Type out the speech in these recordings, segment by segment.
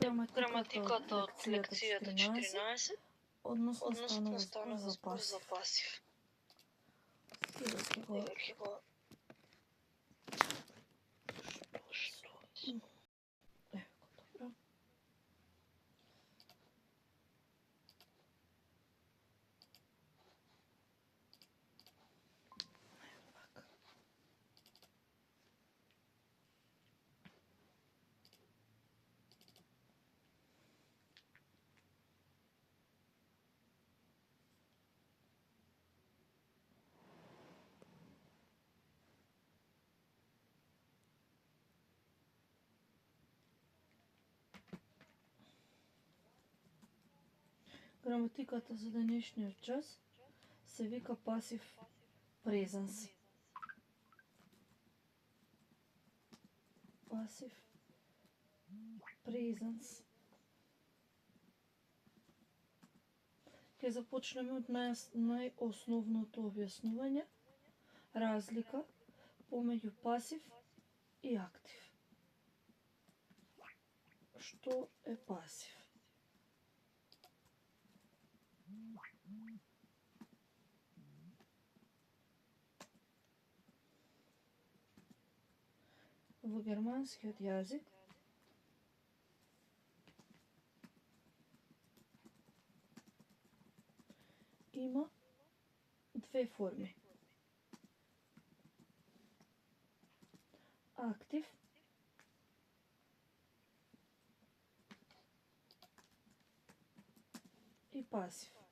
граматиката од лекцијата 14, односно станува збор за пасив. Ќе го Граматиката за денешниот час се вика пасив презенс. Пасив презенс. Ќе започнеме од најосновното објаснување, разлика помеѓу пасив и актив. Што е пасив? Во германскиот јазик има две форми. Актив и пасив.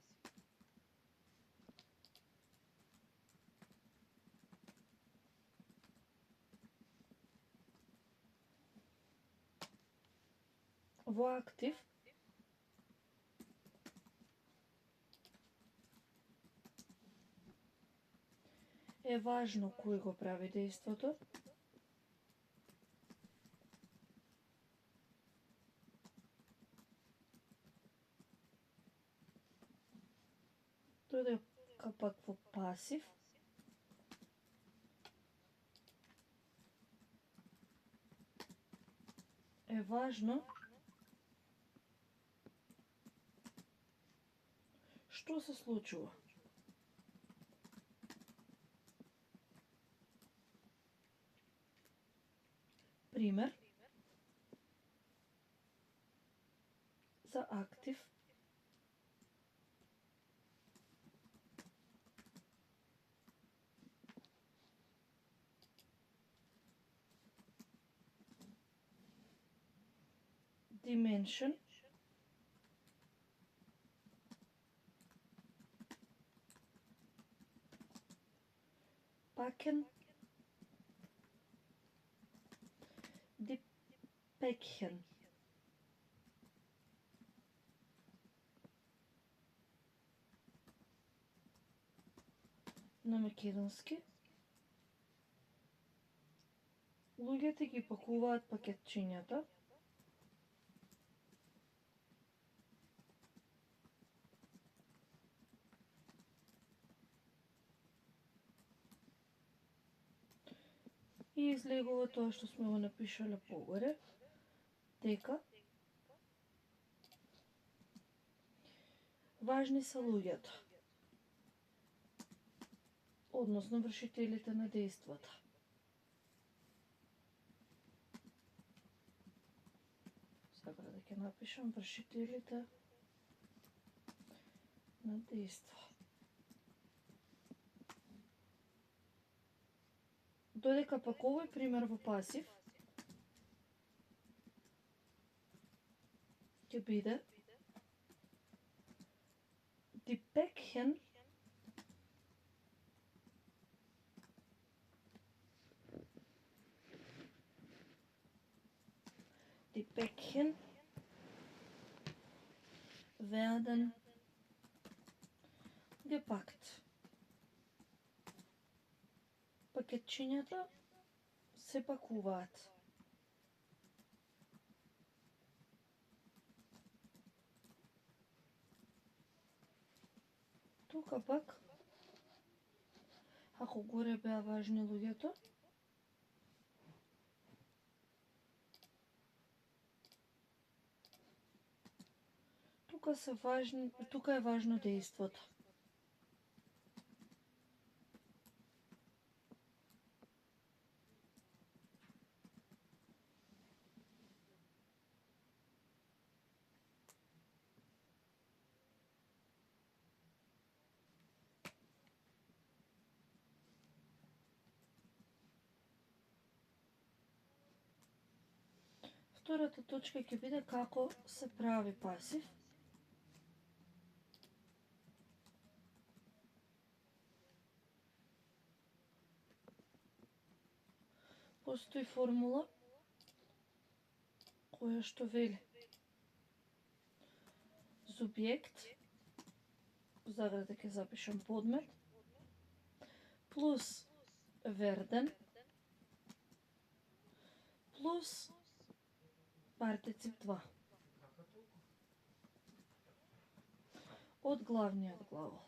Во актив е важно кој го прави дејството, додека пак во пасив е важно што се случува. Пример за актив dimension packen depiction. На македонски луѓето ги пакуваат пакетчињата и излегува тоа што сме го напишале погоре, дека важни се луѓето, односно вршителите на дејствата. Сега да ќе напишам вршителите на дејства. Додека пак овој пример во пасив ќе биде depiction werden gepakt. Пакетчињата се пакуваат. Тука пак, ако горе беа важни луѓето, тука е важно дејството. Втората точка ќе биде како се прави пасив. Постои формула која што вели субјект, заграда ќе запишам подмет, плюс верден, плюс партицип 2 од главниот глагол.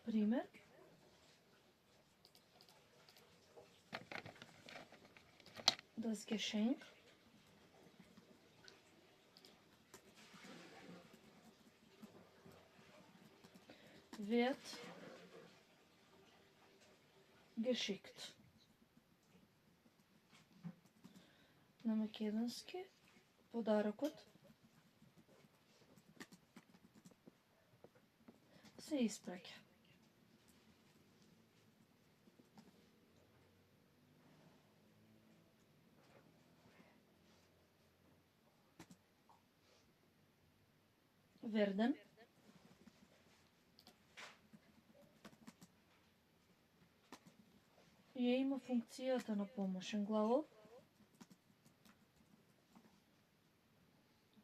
Пример. Das Geschenk wird geschickt. На македонски подарокот се испраќа. Верден ја има функцијата на помошен глагол,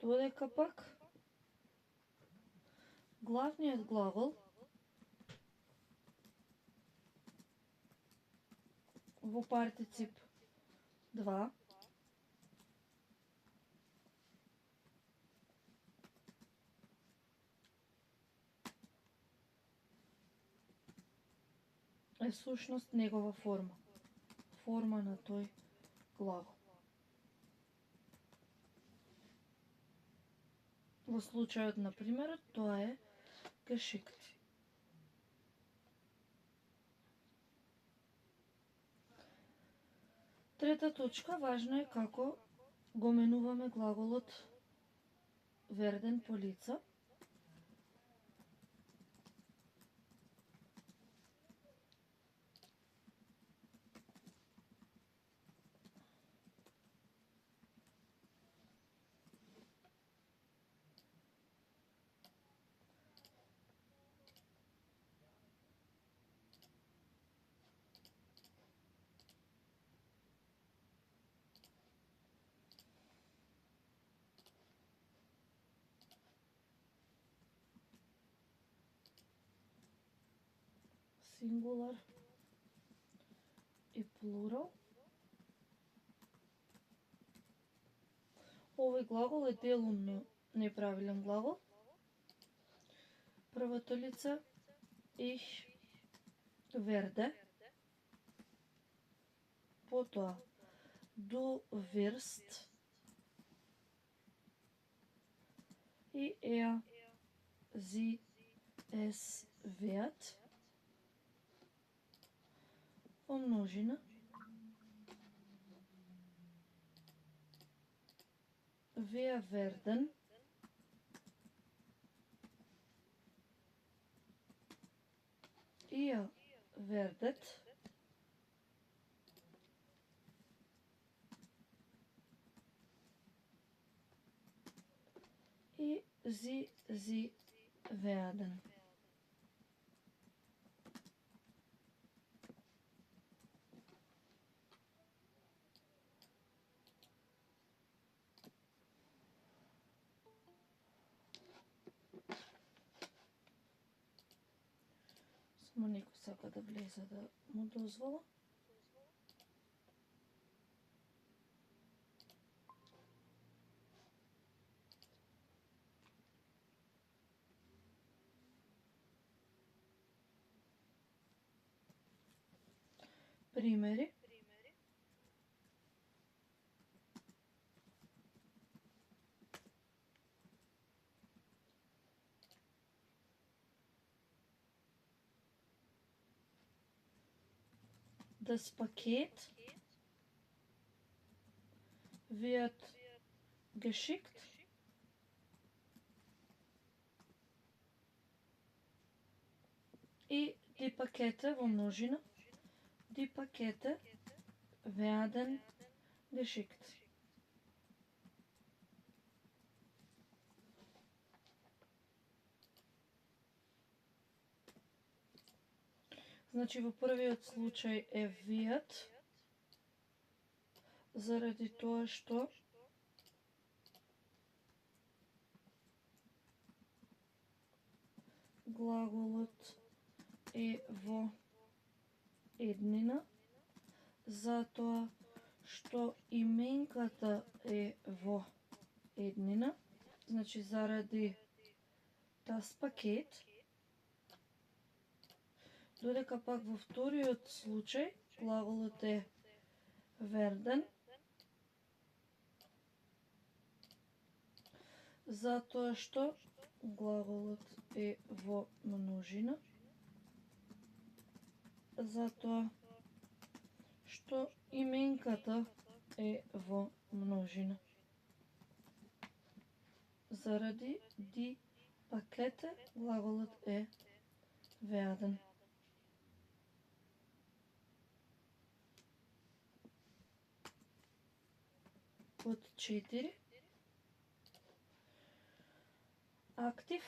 додека пак главниот глагол во партицип 2 е сушност негова форма на тој глагол. Во случајот на примерот, тоа е geschickt. Трета точка, важно е како го менуваме глаголот верден по лица. Сингулар и плурал. Овој глагол е делумно неправилен глагол. Првото лице ich werde, потоа du wirst и sie, es wird. Помножина wir werden ihr werdet и sie werden. Само некој сака да влезе да му дозвола. примери. Das Paket wird geschickt. И die Pakete во множина. Die Pakete werden geschickt. Значи во првиот случај е wird, заради тоа што глаголот е во еднина, затоа што именката е во еднина, значи заради das Paket, додека пак во вториот случај глаголот е werden, затоа што глаголот е во множина, затоа што именката е во множина. Заради die Pakete глаголот е werden. Под 4. Актив.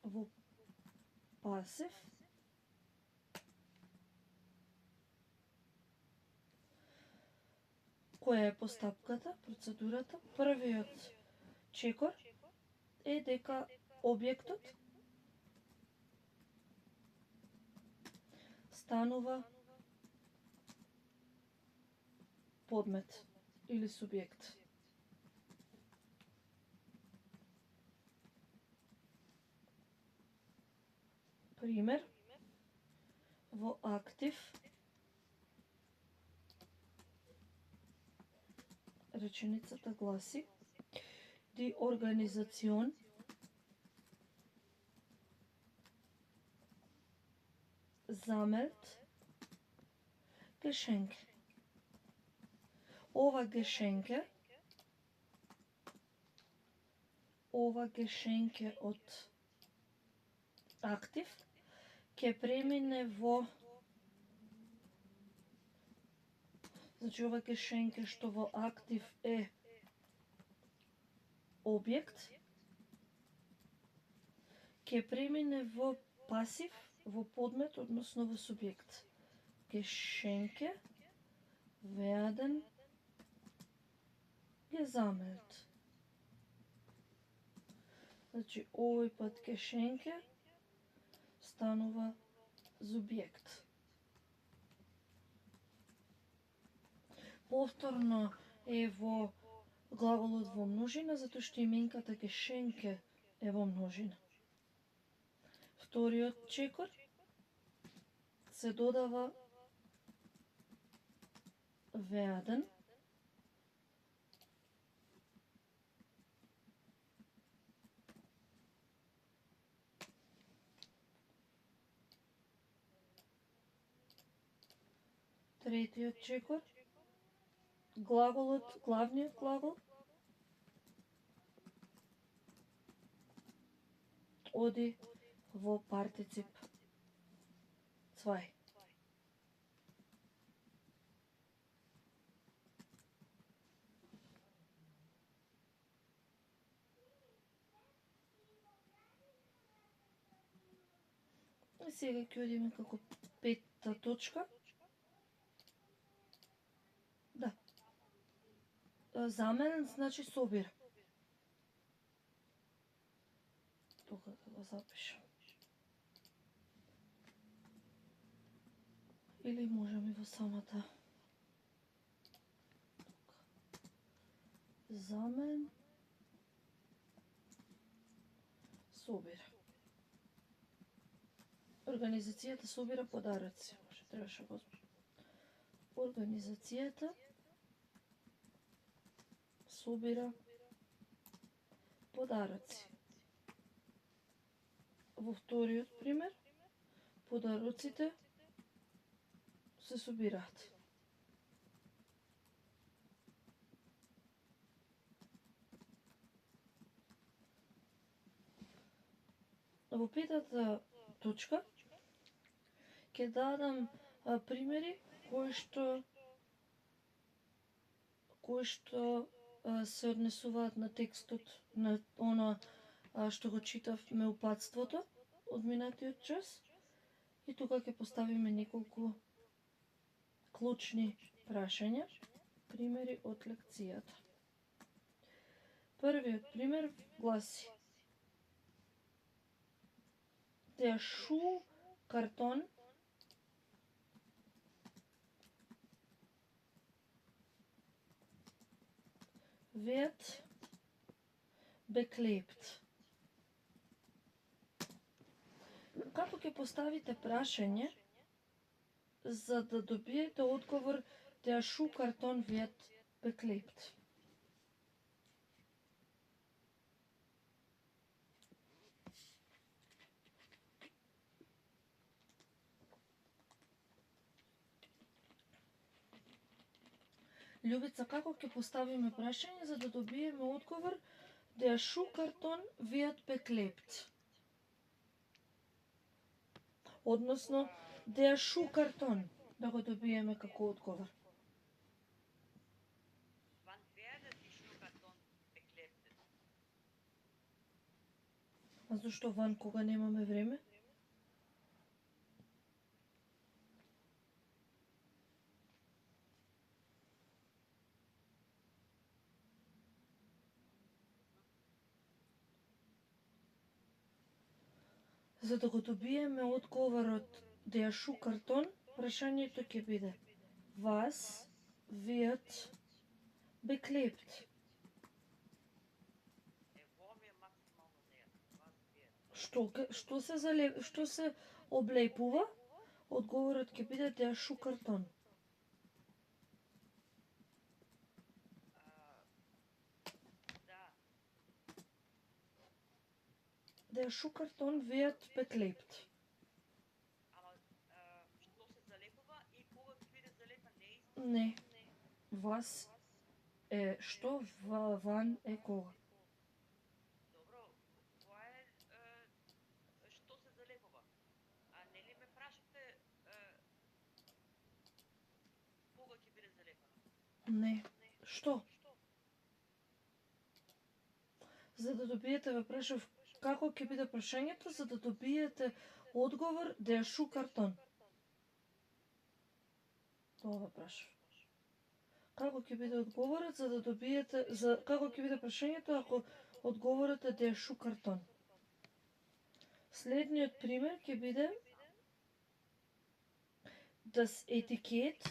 Во пасив. Која е постапката, процедурата? Првиот чекор е дека објектот станува подмет или субјект. Пример, во актив реченицата гласи Die Organisation sammelt Geschenke. Ова Geschenke од актив ќе премине во, значи ова Geschenke што во актив е објект, ќе премине во пасив, во подмет, односно во субјект. Geschenke werden gesammelt. Значи, овој пат Geschenke станува субјект. Повторно е во глаголот во множина, затоа што именката Geschenke е во множина. Вториот чекор се додава werden. Третиот чекор, глаголот, главниот глагол, оди во партицип zwei. И сега ќе одиме како петта точка. Да. Замен значи собира. Тука да го запишам. Или можем и во самата. Замен собира. Организацијата собира подароци. Може требаше го. Организацијата собира подароци. Во вториот пример, подароците се собираат. Во петата точка ќе дадам примери кои што се однесуваат на текстот на она што го читавме упатството од минатиот час и тука ќе поставиме неколку клучни прашања, примери од лекцијата. Првиот пример гласи: Der Schuhkarton wird beklebt. Како ќе поставите прашање за да добиете одговор Der Schuhkarton wird beklebt? Љубица, како ќе поставиме прашање за да добиеме одговор Der Schuhkarton wird beklebt? Односно, Der Schuhkarton да го добиеме како одговор. Wann werden die Schuhkarton beklebt? А зашто ван кога немаме време? За да го добиеме одговорот Der Schuhkarton, прашањето ќе биде Was wird beklebt? Wo wir maximal sehr. Was wird? Што се облепува? Одговорот ќе биде Der Schuhkarton. Da. Der Schuhkarton wird beklebt. Ама што се залепува и кога ќе биде залепен не е исто. Не. Was е што, ван е кога. Добро, тоа е што се залепува. А нели ме прашате кога ќе биде залепено? Не. Што? За да добиете, ве прашав, како ќе биде прашањето, за да добиете одговор Der Schuhkarton. Тоа ве прашав. Како ќе биде одговорот за да добиете, како ќе биде прашањето ако одговорот е Der Schuhkarton. Следниот пример ќе биде Das Etikett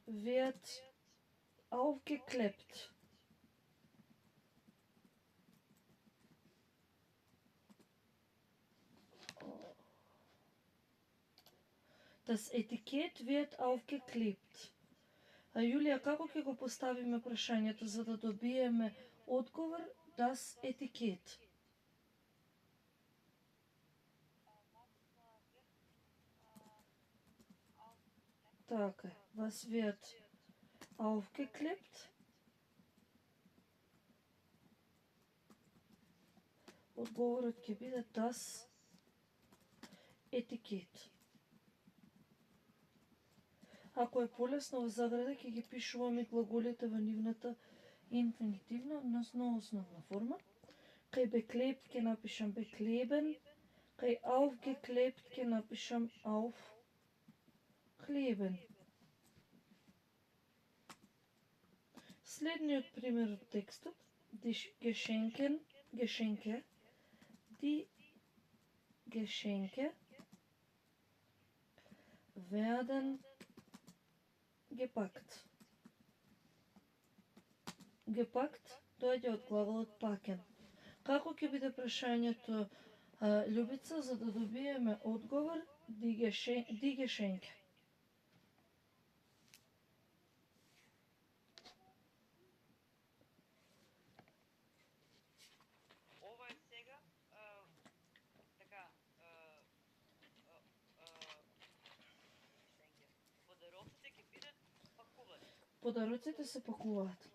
wird aufgeklebt. Das Etikett wird aufgeklebt. А Јулија, како ќе го поставиме прашањето за да добиеме одговор Das Etikett? Така, was wird aufgeklebt? Одговорот ќе биде Das Etikett. Ако е полесно во заграда, ќе ги пишуваме глаголите во нивната инфинитивна, односно основна форма. Кај beklebt ќе напишам bekleben, кај aufgeklebt ќе напишам aufkleben. Следниот пример од текстот, die Geschenke werden gepackt. gepackt доаѓа од главолот packen. Како ќе биде прашањето Љубица за да добиеме одговор die Geschenke? Ова е сега така подароците ќе бидат пакувани. Подароците се пакуваат.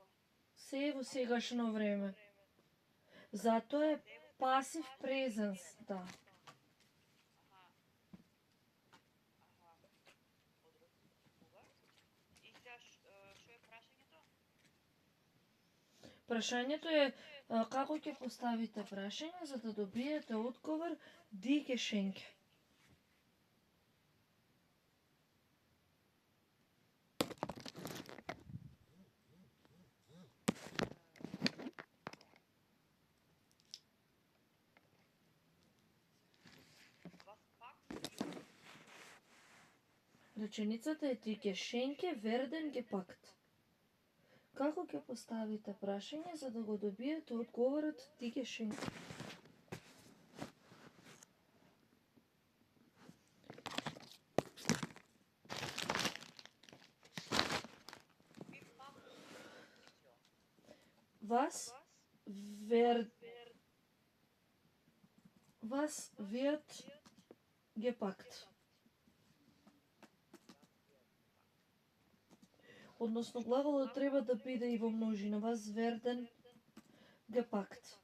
Се е во сегашно време. Затоа е пасив презенс, да. Аха. Подароците пакува. И сега што е прашањето? Прашањето е како ќе поставите прашање за да добиете одговор die Geschenke. Реченицата е die Geschenke werden gepackt. Како ќе поставите прашање за да го добиете одговорот die Geschenke? Was wird gepackt? Односно глаголот треба да биде и во множина. Was werden gepackt?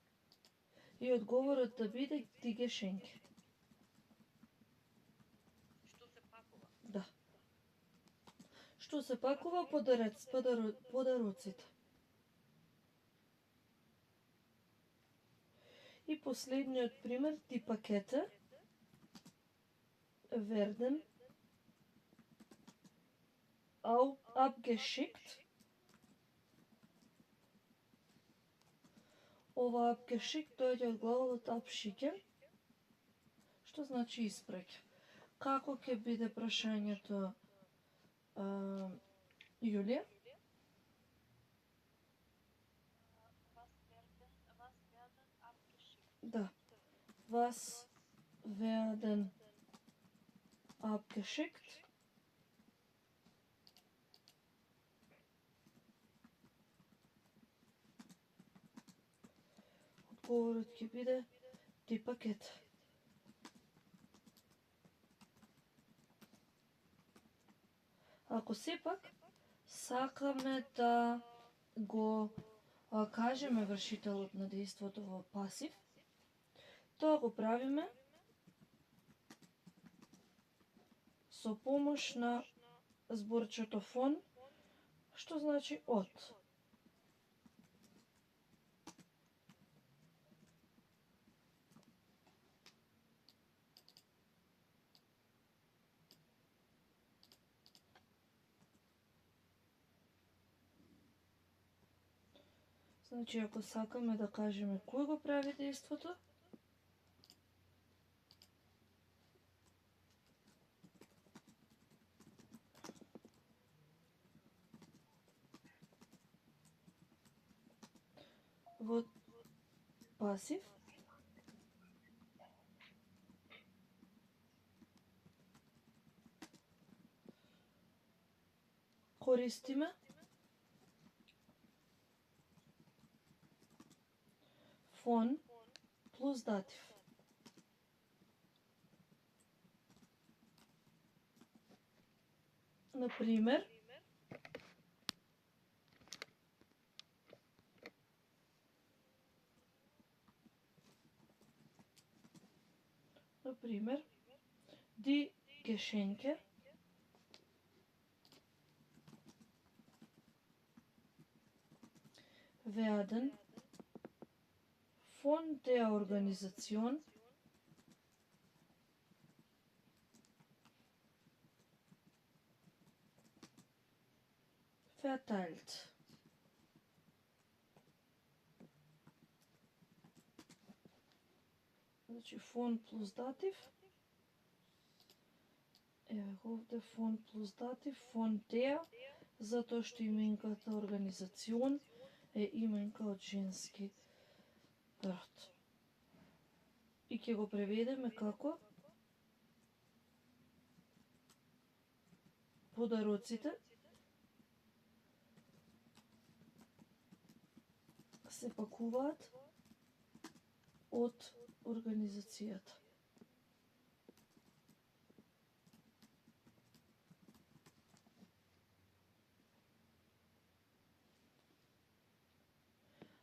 И одговорот да биде die Geschenke. Што се пакува? Да. Што се пакува подароците. И последниот пример, die Pakete werden abgeschickt. Ова abgeschickt доаѓа од глаголот abschicken, што значи испраќа. Како ќе биде прашањето Јулија? Да. Was werden abgeschickt? Одговорот ќе биде die Pakete. Ако сепак сакаме да го кажеме вршителот на дејството во пасив, тоа го правиме со помош на зборчето фон, што значи од. Значи, ако сакаме да кажеме кој го прави дејството, во пасив, користиме фон плюс датив. Например, die Geschenke werden von der Organisation verteilt. Значи фон плюс датив. Еве овде фон плюс датив, фон der, затоа што именката организацион е именка од женски род. И ќе го преведеме како подароците се пакуваат од организацијата.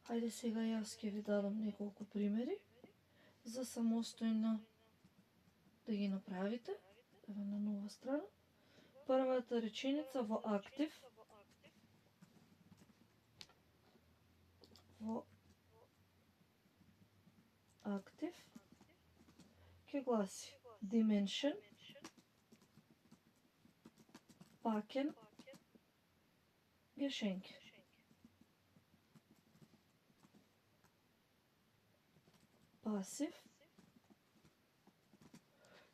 Ајде сега јас ќе ви дадам неколку примери за самостојно да ги направите. Ева на нова страна. Првата реченица во актив. Во актив ќе гласи dimension, packen, Geschenke. Пасив.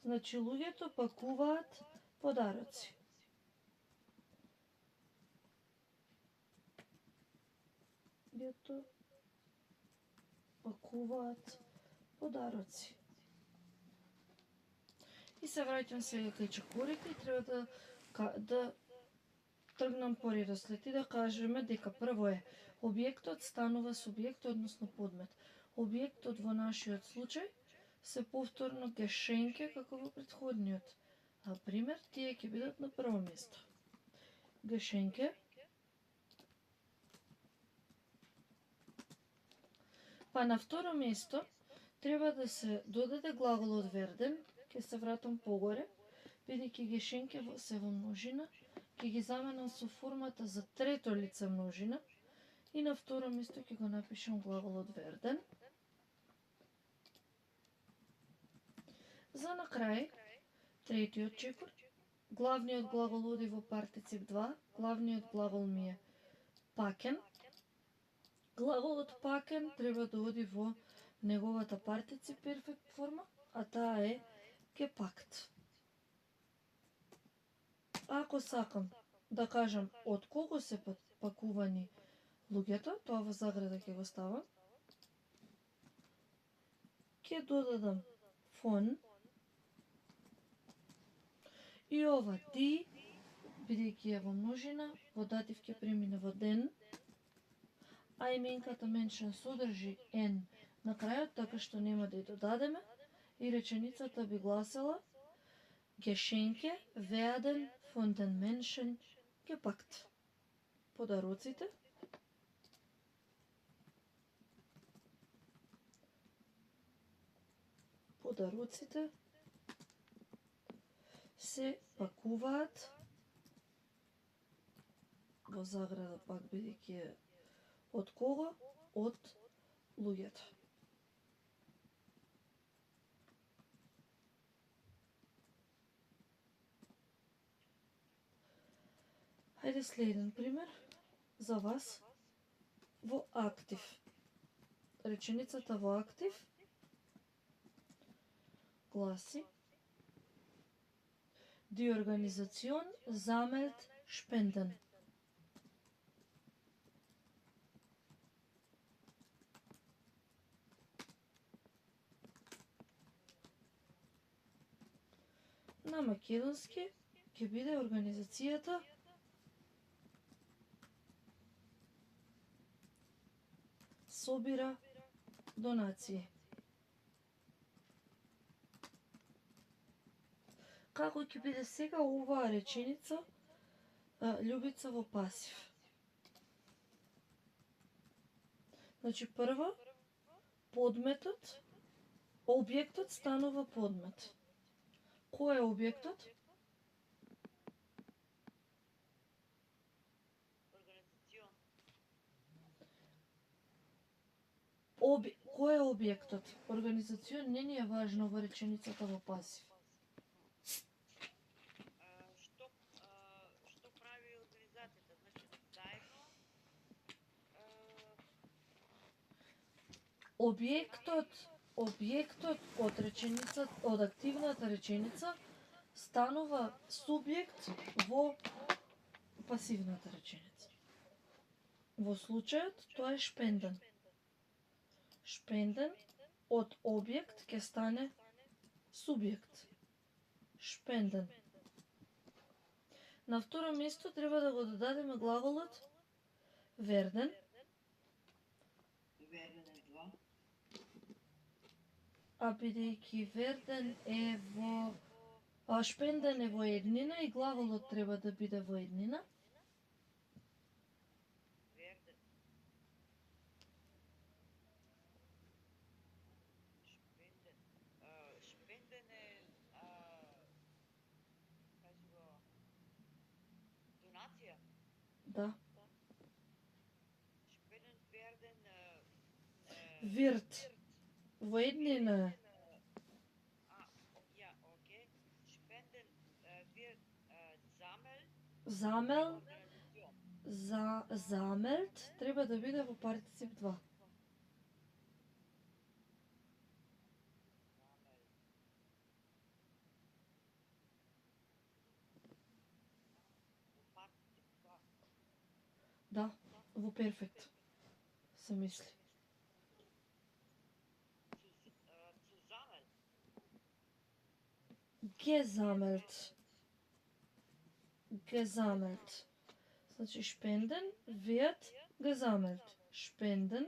Значи луѓето пакуваат подароци. Луѓето пакуваат подароци. И се враќам сега кај чекорите и треба да тргнам по редослед и да кажеме дека прво е објектот станува субјект, односно подмет. Објектот во нашиот случај се повторно Geschenke како во претходниот пример, тие ќе бидат на прво место. Geschenke. Па на второ место треба да се додаде глаголот werden, ќе се вратам погоре, бидејќи Geschenke се во множина, ќе ги заменам со формата за трето лице множина и на второ место ќе го напишам глаголот werden. За на крај, третиот чекор, главниот глагол оди во партицип 2, главниот глагол ми е packen. Глаголот packen треба да оди во неговата партицип перфект форма, а таа е gepackt. Ако сакам да кажам од кого се пакувани луѓето, тоа во заграда ќе го ставам. Ќе додадам фон. И ова ди, бидејќи е во множина, во датив ќе премине во ден, а именката меншен содржи N на крајот, така што нема да ја додадеме, и реченицата би гласела Geschenke werden von den Menschen gepackt. Подароците се пакуваат во заграда пак бидејќи е од кого? Од луѓето. Хајде следен пример за вас во актив. Реченицата во актив гласи Die Organisation sammelt Spenden. На македонски ќе биде организацијата собира донации. Како ќе биде сега оваа реченица, љубица во пасив? Значи прво, подметот, објектот станува подмет. Кој е објектот? Кој е објектот? Организацион не ни е важно во реченицата во пасив. Што прави организацијата? Значи, заедно Објектот од реченицата, од активната реченица станува субјект во пасивната реченица. Во случајот тоа е шпенден. Шпенден од објект ќе стане субјект. Шпенден. На второ место треба да го додадеме глаголот верден. Верден е 2. А бидејќи верден е шпенден е во еднина и глаголот треба да биде во еднина. Верден. Шпенден. Шпенден е кажи го донација. Да. Шпенден верден Вирт. Во еднина е. ја, окей. Шпенден вирт замел Замел, организацион. замелт треба да биде во партицип 2. Замел. Партицип 2. Да, во перфект. Се мисли. Zu zamel. Gesammelt. Gesammelt. Значи шпенден wird gesammelt. Шпенден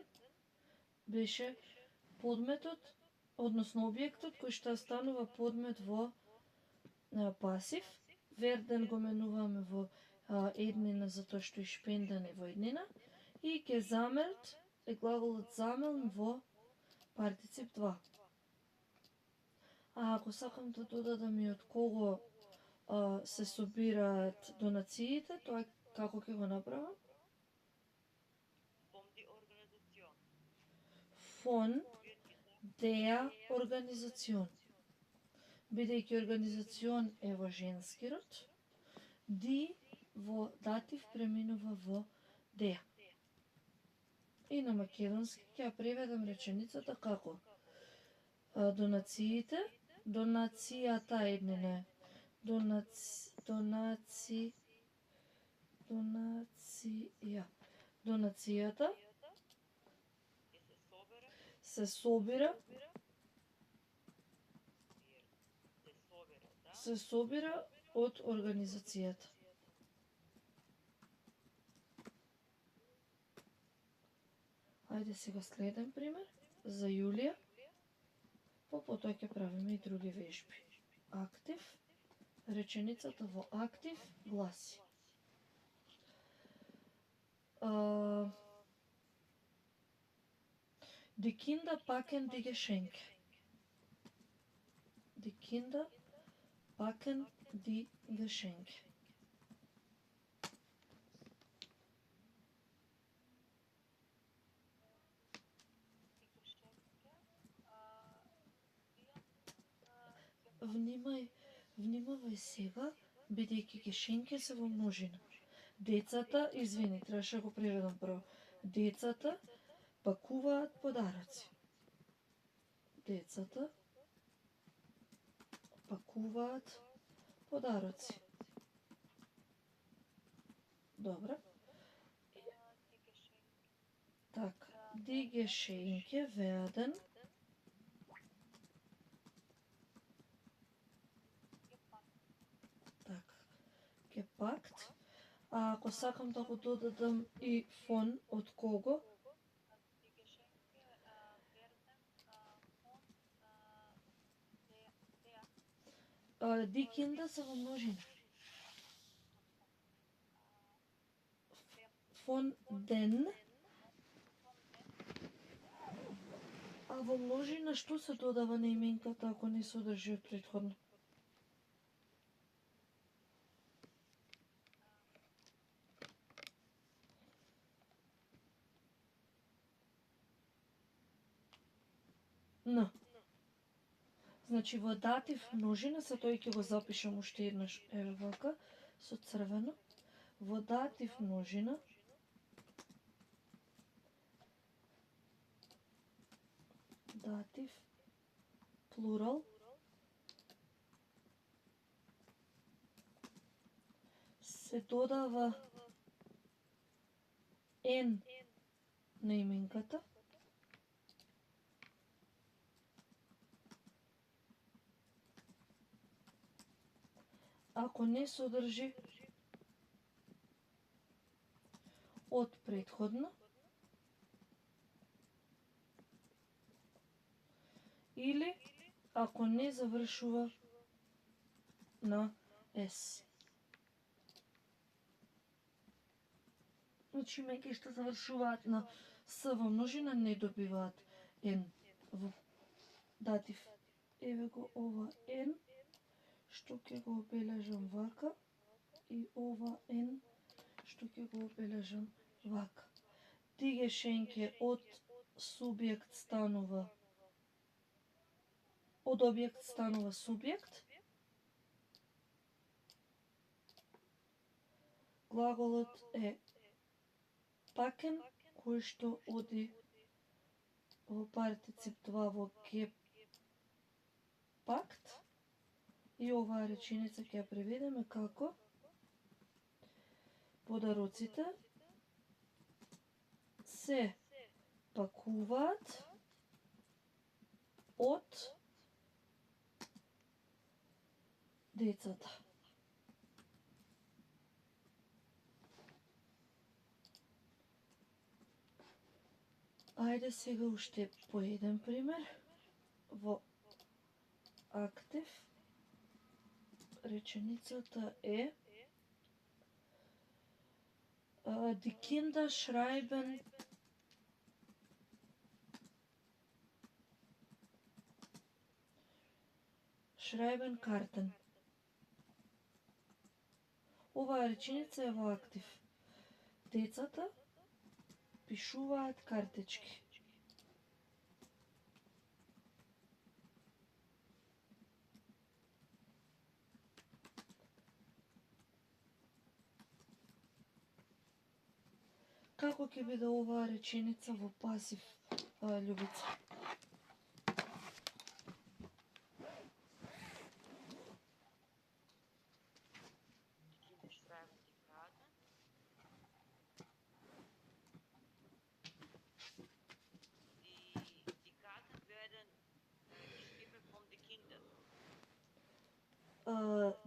беше подметот, односно објектот кој што станува подмет во пасив. Верден го менуваме во еднина затоа што и шпенден е во еднина. И gesammelt е глаголот замелн во партицип 2. А ако сакам да додадам и од кого се собираат донациите, тоа како ќе го направам? Von die Organisation. Von der Organisation. Бидејќи организацион е во женски род, ди во датив преминува во der. И на македонски ќе ја преведам реченицата како донациите, донацијата еднина е. Донацијата се собира, се собира од организацијата. Ајде сега следен пример за Јулија. Потоа ќе правиме и други вежби. Актив. Реченицата во актив гласи: Die Kinder packen die Geschenke. Die Kinder packen die Geschenke. Внимавај сега, бидејќи гешенке се во множина. Децата, извини, требаше го преведам прво. Децата пакуваат подароци. Децата пакуваат подароци. Добро. Така, die Geschenke werden gepakt. А ако сакам да го додадам и фон од кого? Die Kinder се во множина. Von den. А во множина што се додава на именката ако не се одржи од претходно? Н. Значи во датив множина, се тој ќе го запишам уште еднаш, еве вака, со црвено. Во датив множина датив плурал се додава N на именката, ако не содржи од претходно или ако не завршува на S. Значи имејќи што завршуваат на С во множина не добиваат N во датив. Еве го ова N, што ќе го обележам вака, и ова N, што ќе го обележам вака. Дигешенке од субјект станува, од објект станува субјект. Глаголот е пакен, кој што оди во партицип 2 во ге пакт. И оваа реченица ќе ја преведеме како: подароците се пакуваат од децата. Ајде сега уште по еден пример. Во актив реченицата е Die Kinder schreiben Karten. Оваа реченица е во актив. Децата пишуваат картички. Како ќе биде оваа реченица во пасив, Љубица?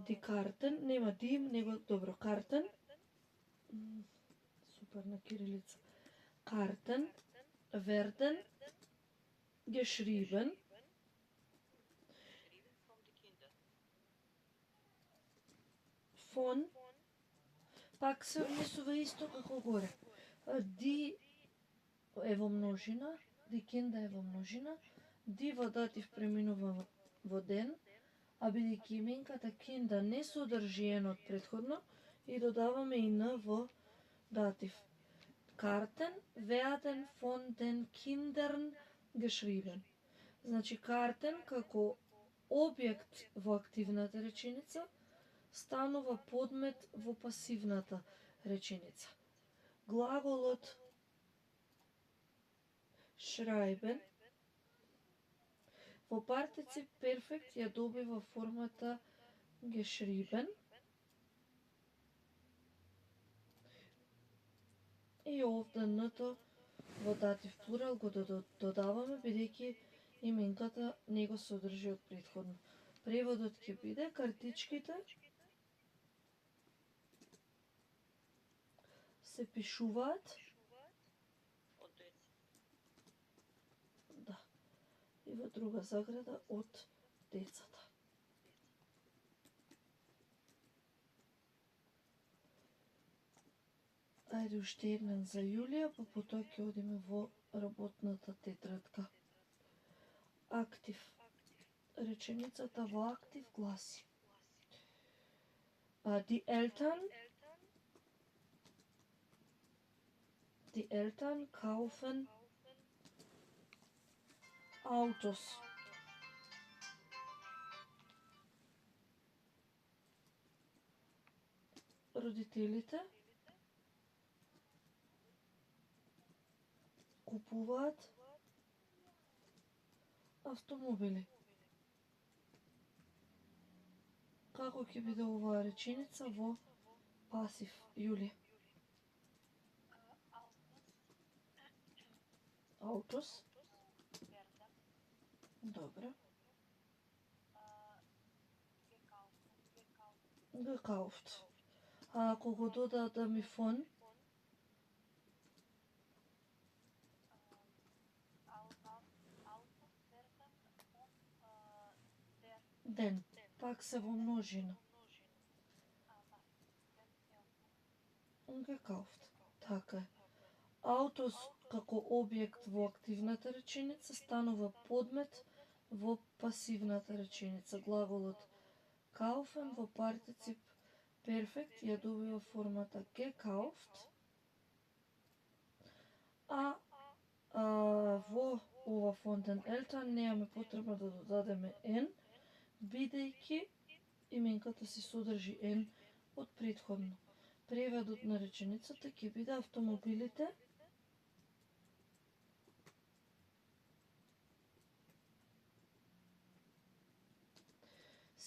Die Karten, нема дим, него добро, Karten. Супер на кирилица. Karten werden geschrieben von, пак се однесува исто како горе. Die е во множина, die Kinder е во множина, die во датив преминува во ден, а бидејќи именката Kinder не содржи N од претходно, и додаваме и N во датив. Karten werden von den Kindern geschrieben. Значи, Karten како објект во активната реченица станува подмет во пасивната реченица. Глаголот schreiben во партицип перфект ја добива формата geschrieben и овде н-то во датив плурал го додаваме бидејќи именката не го содржи од претходно. Преводот ќе биде: картичките се пишуваат и во друга заграда од децата. Ајде уште еднен за Јулија, па потоа ќе одиме во работната тетрадка. Актив. Реченицата во актив гласи: Die Eltern kaufen Autos. Родителите купуваат автомобили. Како ќе биде оваа реченица во пасив, Јули? Autos. werden Добро. gekauft. Gekauft. А ако го додадам да ми фон, Autos werden von der ден, пак се во множина. Gekauft. Така е. Аутос како објект во активната реченица станува подмет во пасивната реченица. Глаголот kaufen во партицип перфект ја добива формата gekauft, во ова von den Eltern немаме потреба да додадеме n, бидејќи именката се содржи n од претходно. Преводот на реченицата ќе биде автомобилите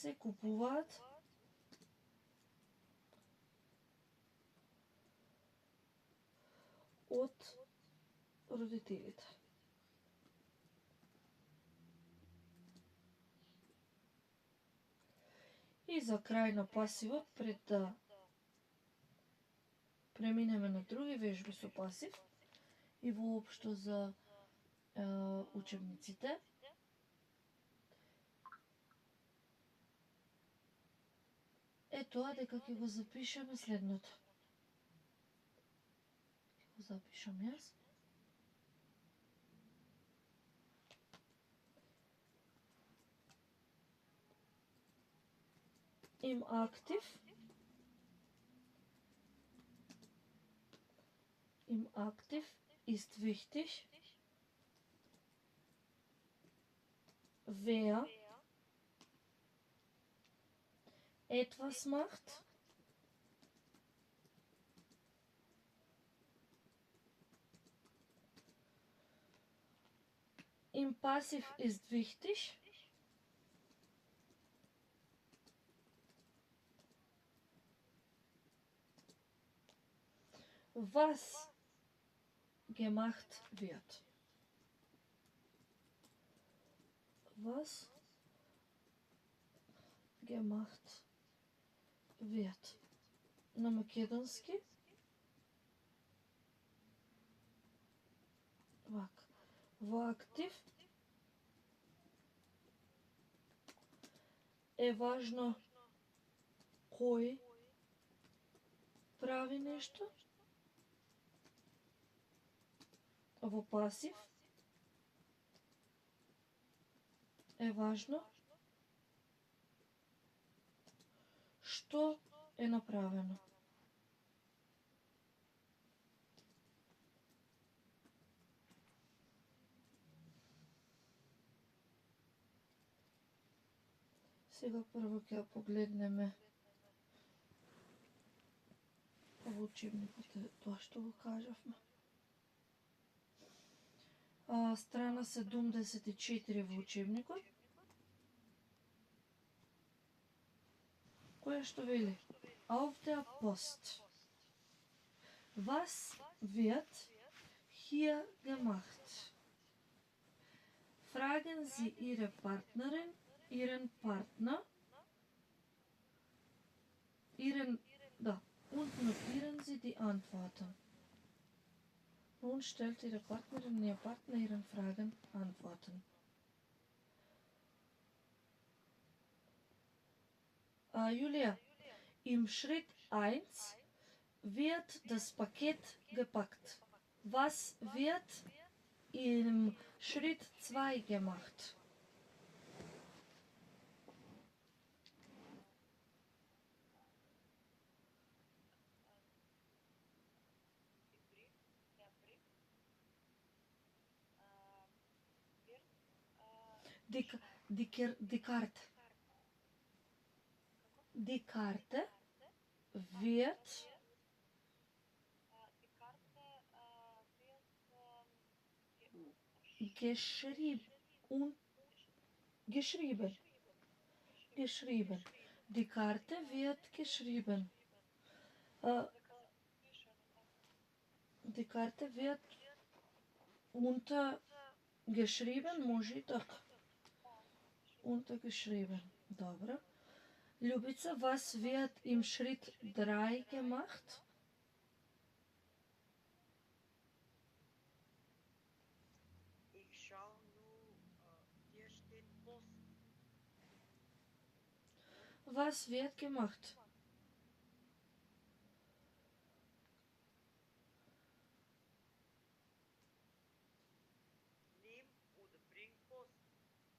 се купуваат од родителите. И за крај на пасивот, пред да преминеме на други вежби со пасив и воопшто за учебниците, е тоа дека ќе го запишеме следното. Ќе го запишам јас. Im Aktiv ist wichtig, wer etwas macht, im Passiv ist wichtig, was gemacht wird. Was gemacht wird. На македонски вака. Во актив е важно кој прави нешто. Во пасив е важно што е направено. Сега прво ќе погледнеме во учебникот тоа што го кажавме. Страна 74 во учебникот, која што вели Auf der Post. Was wird hier gemacht? Fragen Sie Ihre Partnerin, Ihren Partner, und notieren Sie die Antworten. Nun stellt Ihre Partnerin, Ihr Partner Ihren Fragen Antworten. Julia, im Schritt 1 wird das Paket gepackt. Was wird im Schritt 2 gemacht? Die Karte. Die Karte wird geschrieben. Die Karte wird geschrieben. Die Karte wird Geschrieben, може и така. Geschrieben. Добро. Љубица, was wird im Schritt 3 gemacht? Ich schau nur, hier steht Post. Was wird gemacht? Nimm oder bring Post. Schick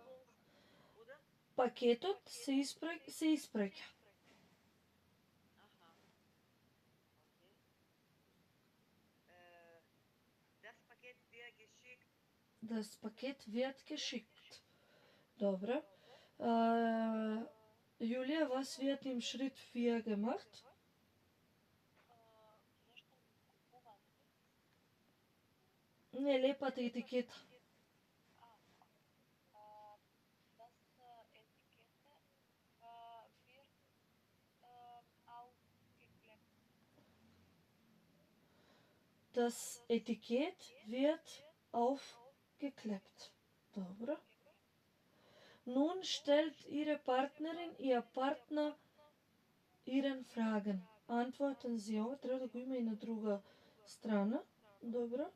Post, oder? Пакетот се испраќа. Aha. Okay. Das Paket wird geschickt. Das Paket wird geschickt. Добро. Julia, was wird im Schritt 4 gemacht? Не, лепата етикета. Das Etikett wird aufgeklebt. Добро. Nun stellt ihre Partnerin, ihr Partner ihren Fragen. Antworten sie auch. Треба да го има и на друга страна. Добро.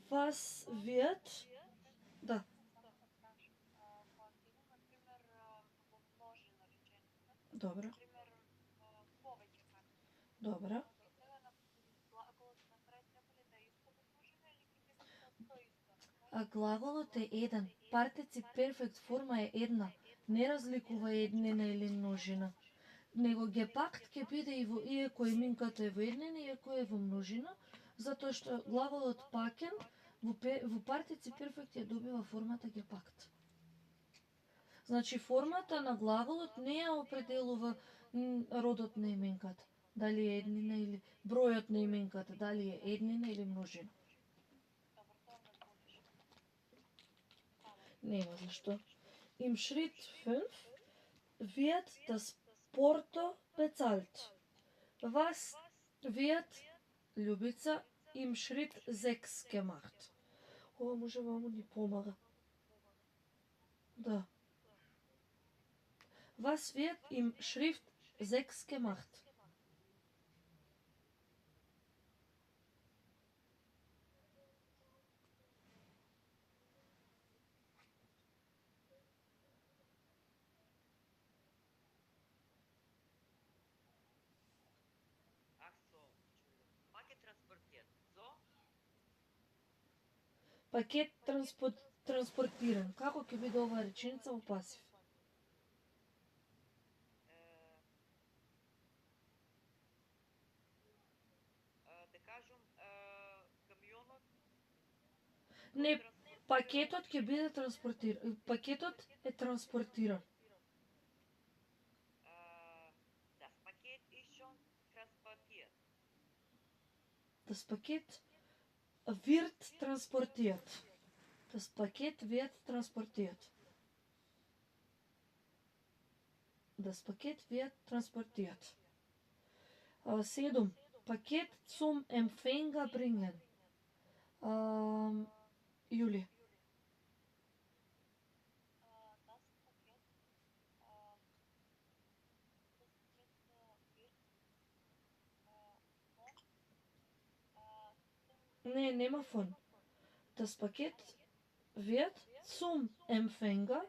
Was wird... Да. Добро. Добро. А глаголот е еден. Партицip перфект форма е една. Не разликува еднина или множина. Него гепакт ќе биде и во иако иминката е во еднина, иако е во множина, затоа што глаголот пакен во партицip перфект ја добива формата гепакт. Значи формата на глаголот не ја определува родот на именката, дали е еднина или бројот на именката, дали е еднина или множина. Нема зашто. Im Schritt 5 wird das Porto bezahlt. Was wird, Љубица, im Schritt 6 gemacht? Ова може мамо ни помага. Да. Was wird im Schritt 6 gemacht? Ach so, Entschuldigung. Paket transportiert. So? Пакет транспортиран. Како ќе биде оваа реченица во пасив? Да кажем, камионот... Не, пакетот ќе биде транспортиран. Пакетот е транспортиран. Das Paket ist schon transportiert. Das Paket wird transportiert. Das Paket wird transportiert. Das Paket wird transportiert. 7. Paket zum Empfänger bringen. Julie. Nee, nehme von. Das Paket wird zum Empfänger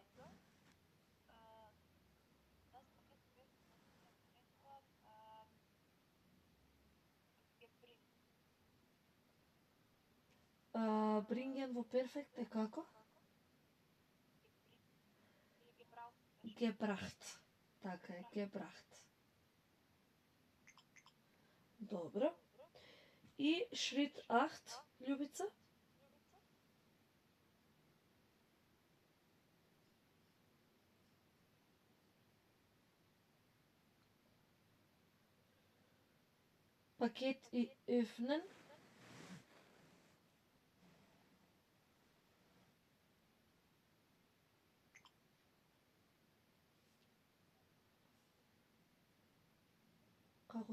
bringen во перфект е како? Gebracht. Така е, gebracht. Добро. И Schritt 8, Љубица? Paket öffnen.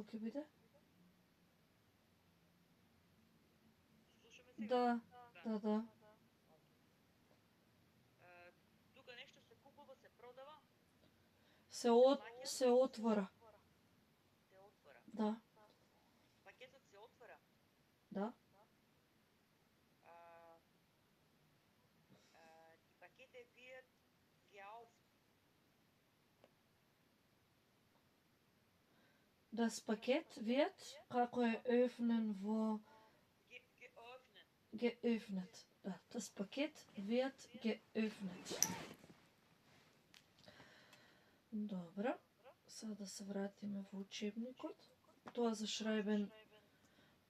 Како ќе биде? Слушаме сега. Да, да. Тука нешто се купува, се продава, Се отвора. се отвора. Да, Пакетот се отвора. да. Die Pakete wird geauft. Das Paket wird, како е öffnen во Geöffnet. geöffnet. Да, das Paket wird geöffnet. Добро. Сега да се вратиме во учебникот. Тоа за Шрајбен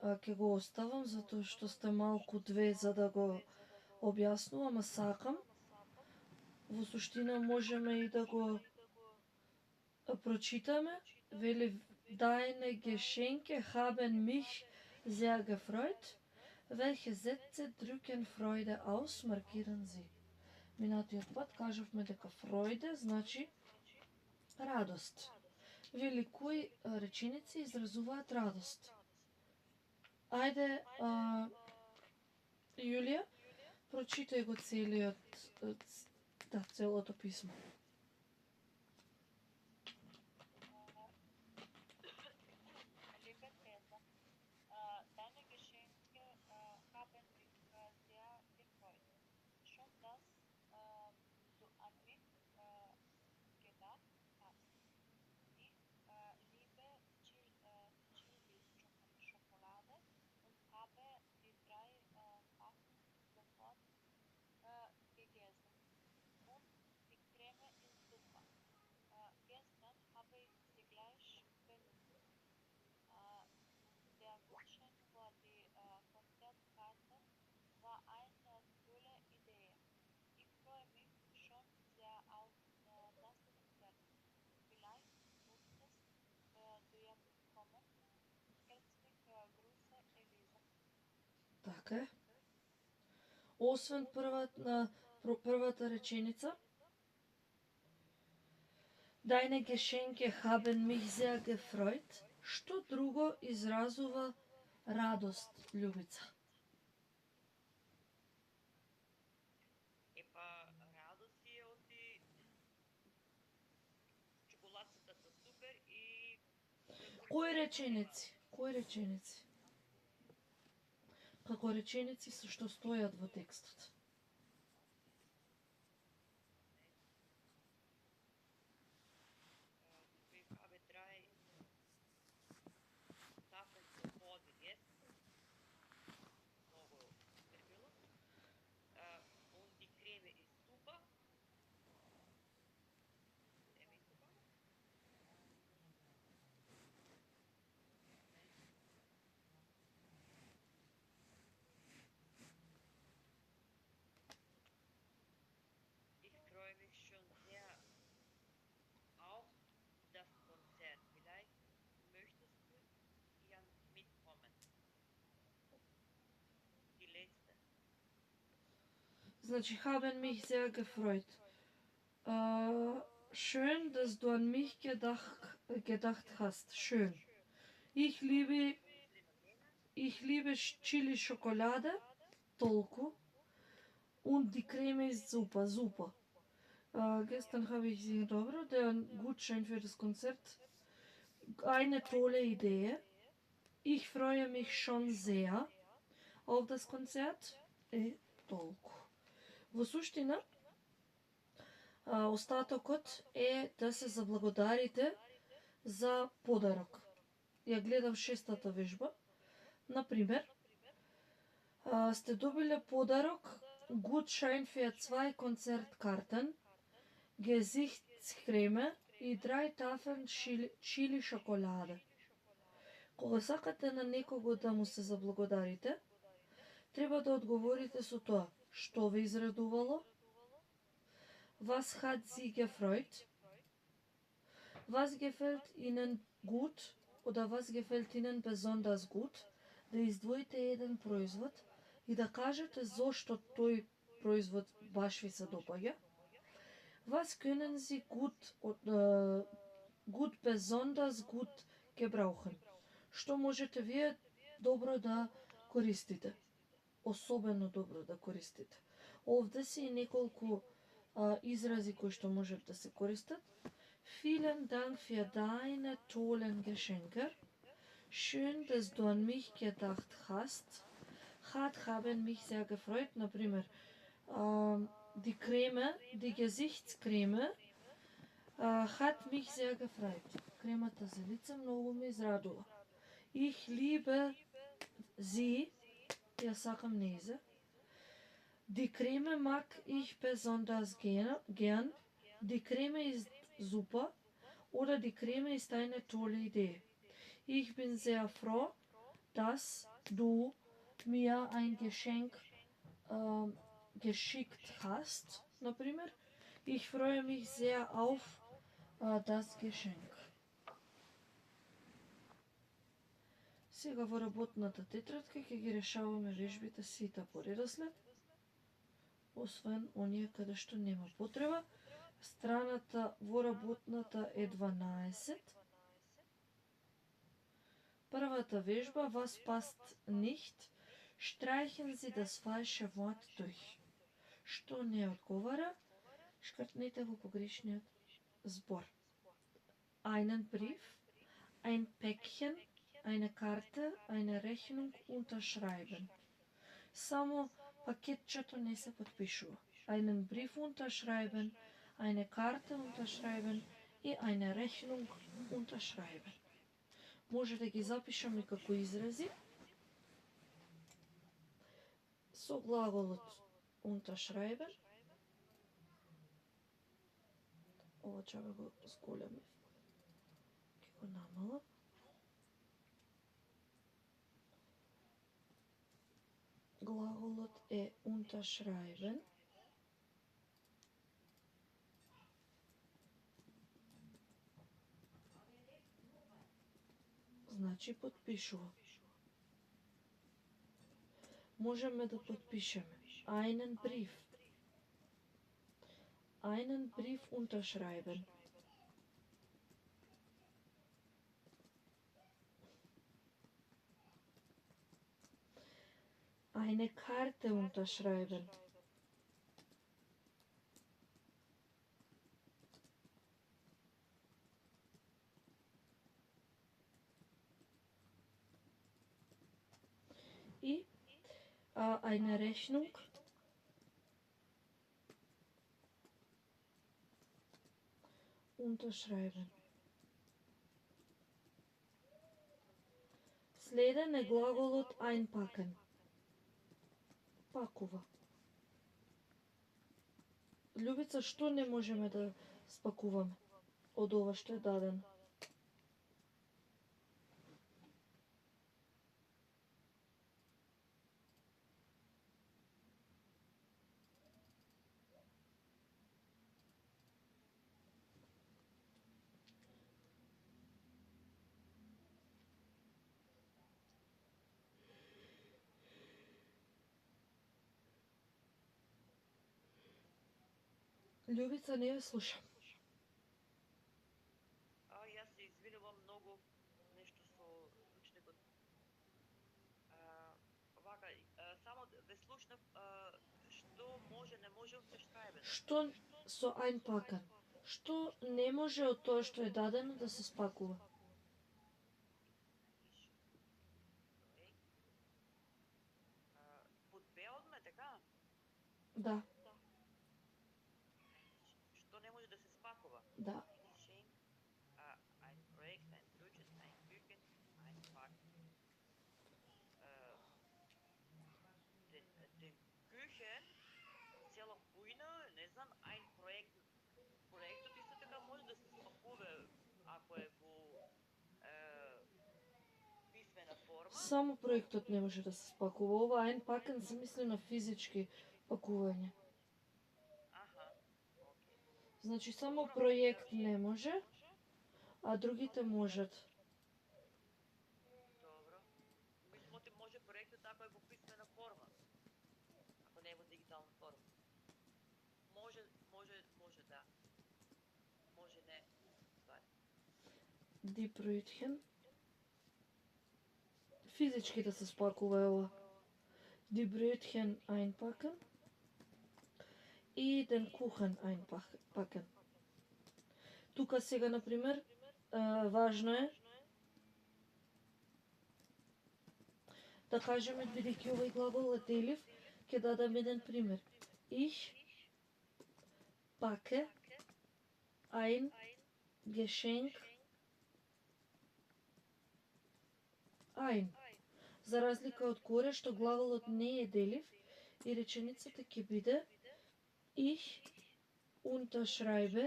ќе го оставам, затоа што сте малку две за да го објаснувам, а сакам. Во суштина можеме и да го прочитаме. Вели, deine Geschenke haben mich sehr gefreut. Welche Sätze drücken Freude aus? Маркиран Sie. Минатиот пат кажавме дека Freude значи радост. Вели, кои реченици изразуваат радост? Ајде, Јулија, прочитај го целото писмо. Liebe Tessa, deine Geschenke haben mich sehr gefreut. Schon, dass du an mich gedacht hast. Ich liebe Chili-Schokolade und habe die 3 Packen sofort gegessen. Und die Creme ist super. Gestern habe ich sie gleich benutzt. Der Gutschein für die Konzertkarte war eine tolle Idee. Ich freue mich schon sehr auf das Konzert. Vielleicht musstest du jetzt kommen. Herzliche Grüße, Elisa. Така е. Освен првата реченица, Deine Geschenke haben mich sehr gefreut. Што друго изразува радост, Љубица? Епа, радост е оти чоколадцата са супер и Кои реченици? Како реченици со што стојат во текстот? ich habe 3 Tafeln sofort gegessen. Много е било. Und die Creme ist super. Creme ist super. Ich freue mich schon sehr auf das Konzert. Vielleicht möchtest du ja mitkommen. Die letzte. Значи, haben mich sehr gefreut. Schön, dass du an mich gedacht hast. Schön. Ich liebe Chili-Schokolade. Толку. Und die Creme ist super, super. Gestern habe ich sie, dobro, der Gutschein für das Konzert. Eine tolle Idee. Ich freue mich schon sehr auf das Konzert. Толку. Во суштина, остатокот е да се заблагодарите за подарок. Ја гледам 6-та вежба. Например, сте добиле подарок Gutschein für 2 Konzertkarten, Gesichtscreme и 3 Tafeln Chili-Schokolade. Кога сакате на некого да му се заблагодарите, треба да одговорите со тоа што ве израдувало, was hat sie gefreut, was gefällt ihnen gut oder was gefällt ihnen besonders gut, да издвоите еден производ и да кажете зошто тој производ баш ви се допаѓа. Was können sie gut besonders gut gebrauchen. Што можете вие добро да користите? Особено добро да користите. Овде се и неколку изрази кои што можат да се користат. Vielen Dank für deine tollen Geschenke. Schön, dass du an mich gedacht hast. Haben mich sehr gefreut. Например, die Creme, die Gesichtscreme, hat mich sehr gefreut. Кремата за лице многу ме израдува. Ich liebe sie. Ја сакам нејзе. Die Creme mag ich besonders gern. Die Creme ist super. Oder die Creme ist eine tolle Idee. Ich bin sehr froh, dass du mir ein Geschenk geschickt hast. Например, ich freue mich sehr auf das Geschenk. Сега во работната тетрадка ќе ги решаваме вежбите сите по редослед, освен оние каде што нема потреба. Страната во работната е 12. Првата вежба, was passt nicht, streichen Sie das falsche Wort durch. Што не одговара, шкртнете го погрешниот збор. Einen Brief, ein Päckchen, eine Karte, eine Rechnung unterschreiben. Само пакетчето не се подпишува. Einen Brief unterschreiben, eine Karte unterschreiben и eine Rechnung unterschreiben. Може да ги запишаме како изрази со глаголот unterschreiben. Ова чака го зголемив. Ке го намалам. Глаголот е unterschreiben. Значи подпишува. Можеме да подпишеме einen Brief. Einen Brief unterschreiben. Eine Karte unterschreiben. И eine Rechnung unterschreiben. Следен е глаголот einpacken. Пакува. Љубица, што не можеме да спакуваме од ова што е дадено? Љубица, не ве слушам. Јас се извинувам многу нешто со учникот. Вака, само ве слушнав што може, не може unterschreiben. Што со einpacken? Што не може од тоа што е дадено да се спакува? Под Б одме, така? Да, Што не може да се спакува? да. Geschenk, ein Projekt, ein Budget, ein Küken, ein Pack. Den Küchen, цела кујна, не знам, ein Projekt. Проектот исто така може да се спакува ако е во писмена форма. Само проектот не може да се спакува. Ова einpacken се мисли на физички пакување. Аха, окей. Значи само проект не може, а другите можат. Добро. Мислам, може проектот ако е во писмена форма. Ако не е во дигитална форма. Може да. Може не. Ствари. Die Brötchen физички да се спакува е ова. Die Brötchen einpacken и den Kuchen einpacken. Тука сега, например, важно е да кажеме, бидејќи овој глагол е делив, ќе дадам еден пример. Ich packe ein Geschenk ein. За разлика од горе, што глаголот не е делив и реченицата ќе биде Ich unterschreibe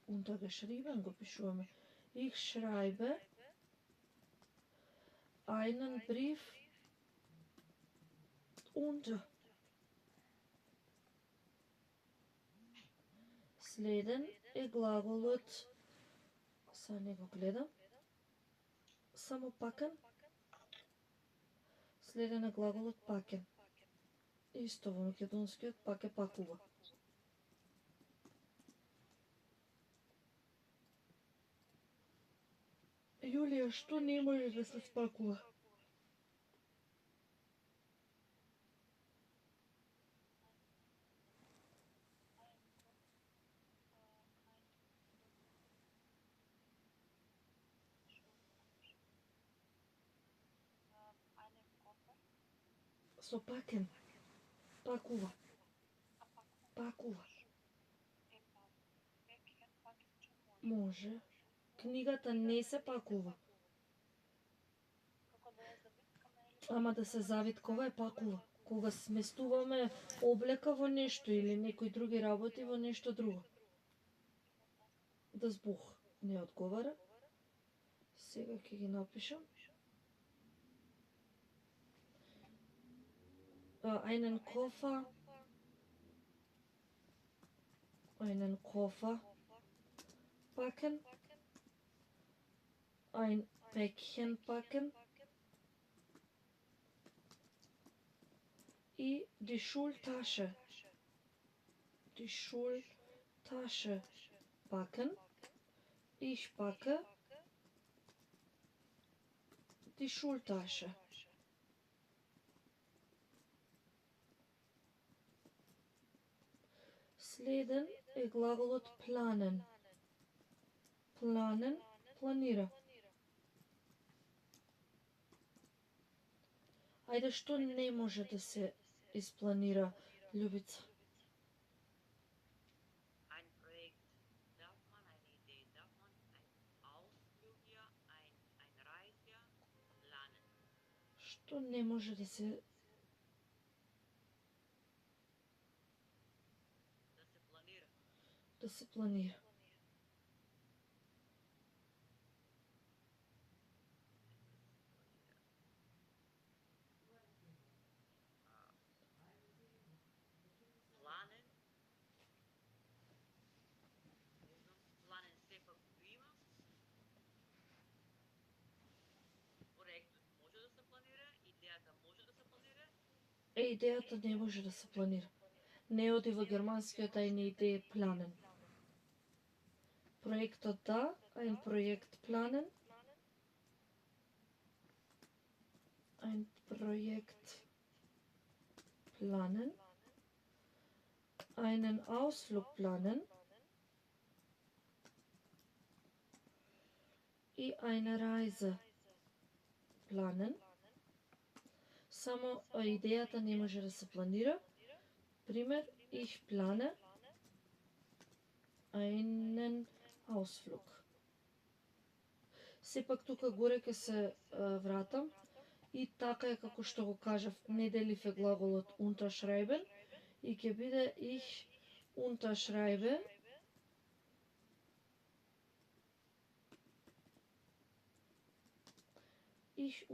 untergeschrieben го пишуваме. Ich schreibe einen Brief unter. Следен е глаголот, сега не го гледам, само пакен. Следен е глаголот пакен. Исто во македонскиот пак е пакува. Јулија, што не може да се спакува? Со пакен. Пакува. Пакува. Може. Книгата не се пакува. Ама да се завиткова е пакува. Кога сместуваме облека во нешто или некои други работи во нешто друго. Да збух не одговара. Сега ќе ги напишам. Einen Koffer packen, ein Päckchen packen и die Schultasche packen. Ich packe die Schultasche. Следен е глаголот planen. Planen, планира. Ајде, што не може да се испланира, Љубица? Ein Projekt darf man, eine Idee darf man, ein Ausflug hier, ein Reise planen. Што не може да се планира? Планен сепак го има. Проектот може да се планира, идејата може да се планира. Идејата не може да се планира. Не оди во германскиот eine Idee planen. Проектот да, ein Projekt planen. Ein Projekt planen. Einen Ausflug planen. И eine Reise planen. Само идејата не може да се планира. Пример, ich plane einen Ausflug. Сепак тука горе ќе се вратам и така е како што го кажав, не делив е глаголот unterschreiben и ќе биде ich unterschreibe ich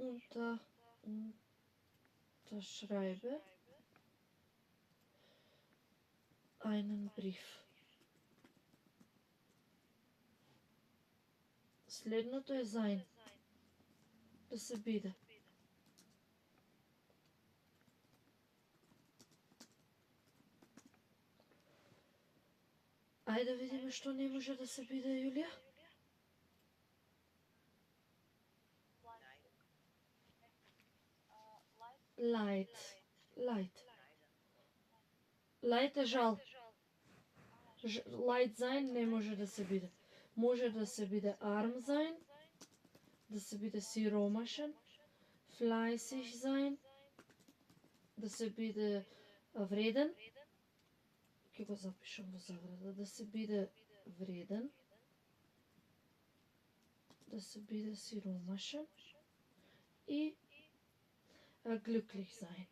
unterschreibe einen Brief. Следното е sein. Да се биде. Ајде да видиме што не може да се биде, Јулија. Light. Light е жал. Light sein не може да се биде. Може да се биде arm sein, да се биде siromašen, fleißig sein, да се биде вреден. Ќе го запишам во заграда. Да се биде вреден, да се биде siromašen и glücklich sein.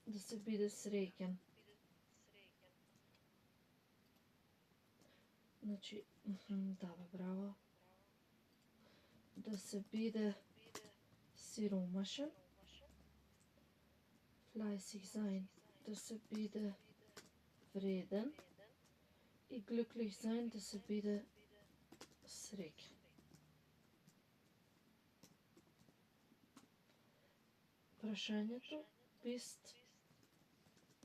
Да се биде среќен. Значи, да, браво. Да се биде siromašen, fleißig sein, да се биде вреден и glücklich sein, да се биде среќен. Прашањето bist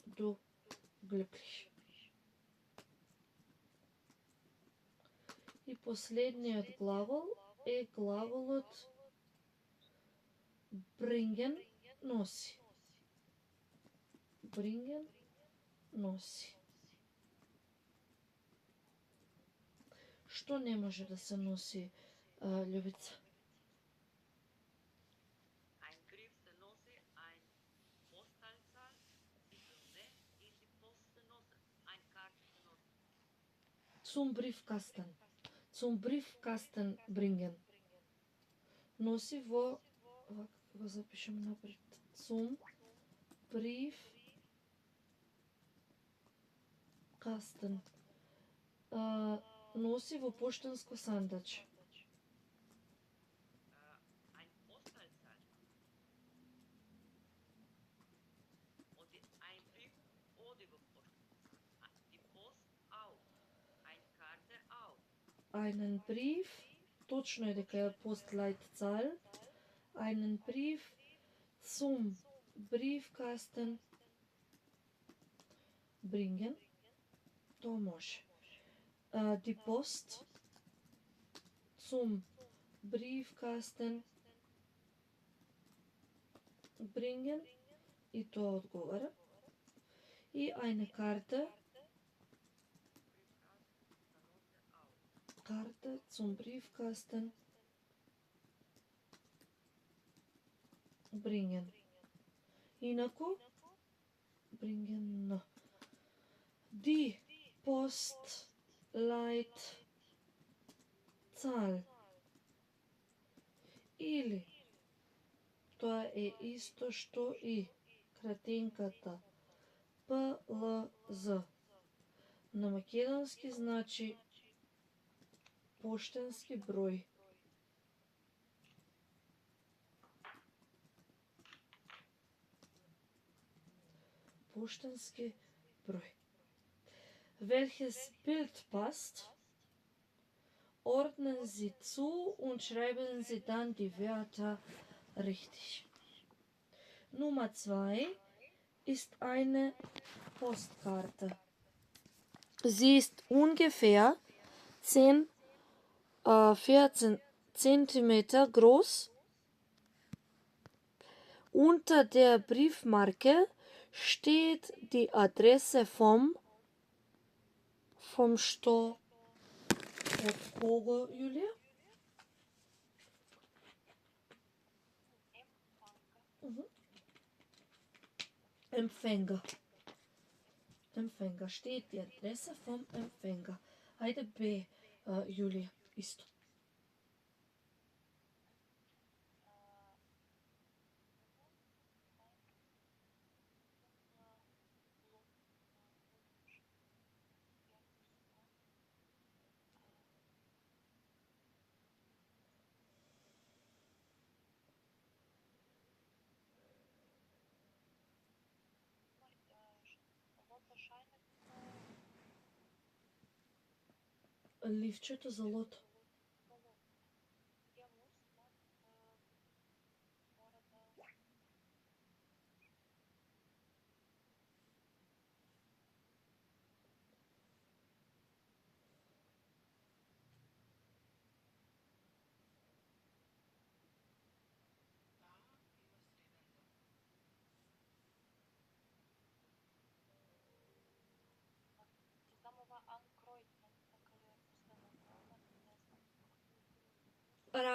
du glücklich. И последниот глагол е глаголот bringen, носи. Bringen, носи. Што не може да се носи, Љубица? Ein Brief se nosi, ein Postleitzahl, bitte ne, in die Post se nosi, ein Karte se nosi. Zum Briefkasten. Zum Briefkasten bringen. Носи во, го запишем напред. Zum Briefkasten. Носи во поштанско сандаче. Ein Postleitzahl. Und ein Brief oder die Post. Die Post auch. Ein Karte auch. Einen Brief, точно е дека е Postleitzahl. Einen Brief zum Briefkasten bringen. Тоа може. Die Post zum Briefkasten bringen. И тоа одговара. И eine Karte. Karte zum Briefkasten bringen. Инаку bringen. Die Postleitzahl. Или тоа е исто што и кратенката ПЛЗ. На македонски значи поштенски број. Poštanski broj. Welches Bild passt? Ordnen Sie zu und schreiben Sie dann die Wörter richtig. Nummer 2 ist eine Postkarte. Sie ist ungefähr 14 Zentimeter groß. Unter der Briefmarke steht die Adresse vom што? Од кого, Јулија? Empfänger. Empfänger. Steht die Adresse vom Empfänger. Ајде Б, Јулија, исто. Ливчето за лото.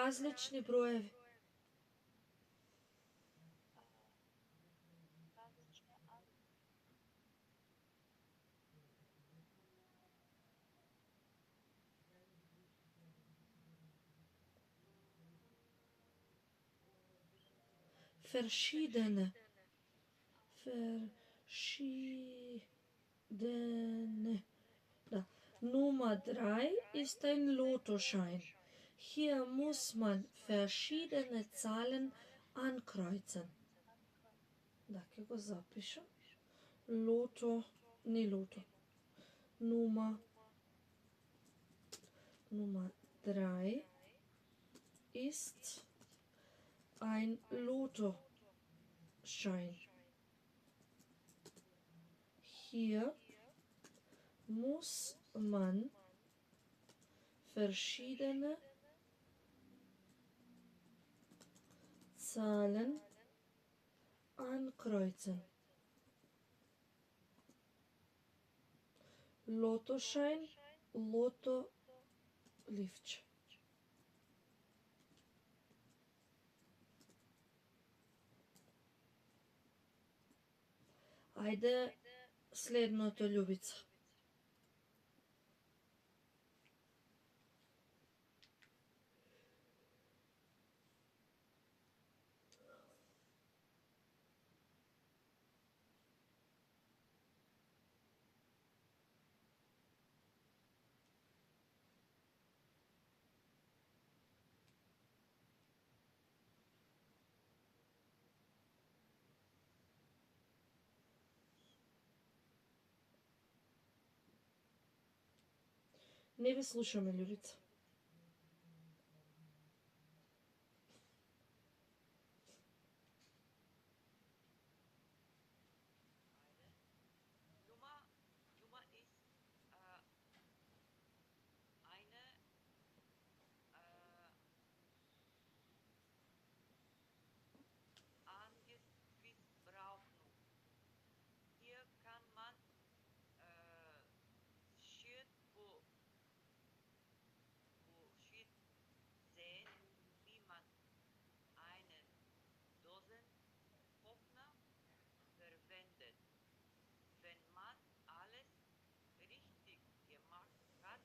различни броеви. Различни азбуки. Verschiedene. Verschiedene. Da. Nummer 3 ist ein Lottoschein. Hier muss man verschiedene Zahlen ankreuzen. Da, ќе го запишам. Лото, не лото. Nummer 3 ist ein Lottoschein. Hier muss man verschiedene Zahlen ankreuzen. Lottoschein, Lotto-ливче. Ајде следното, Љубица. Не ви слушаме, Љубица. Nummer ist eine Angriffsberechnung. Hier kann man steht sehen, wie man einen Dosenöffner verwendet. Wenn man alles richtig gemacht hat,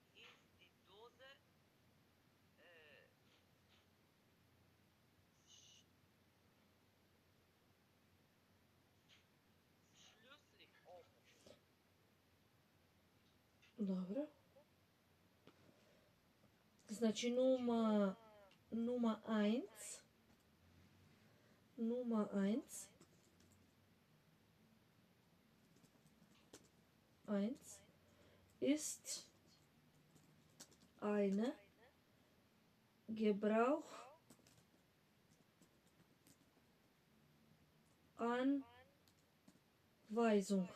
ist die Dose schließlich offen. Добро. Значи Nummer 1 ist eine Gebrauchanweisung.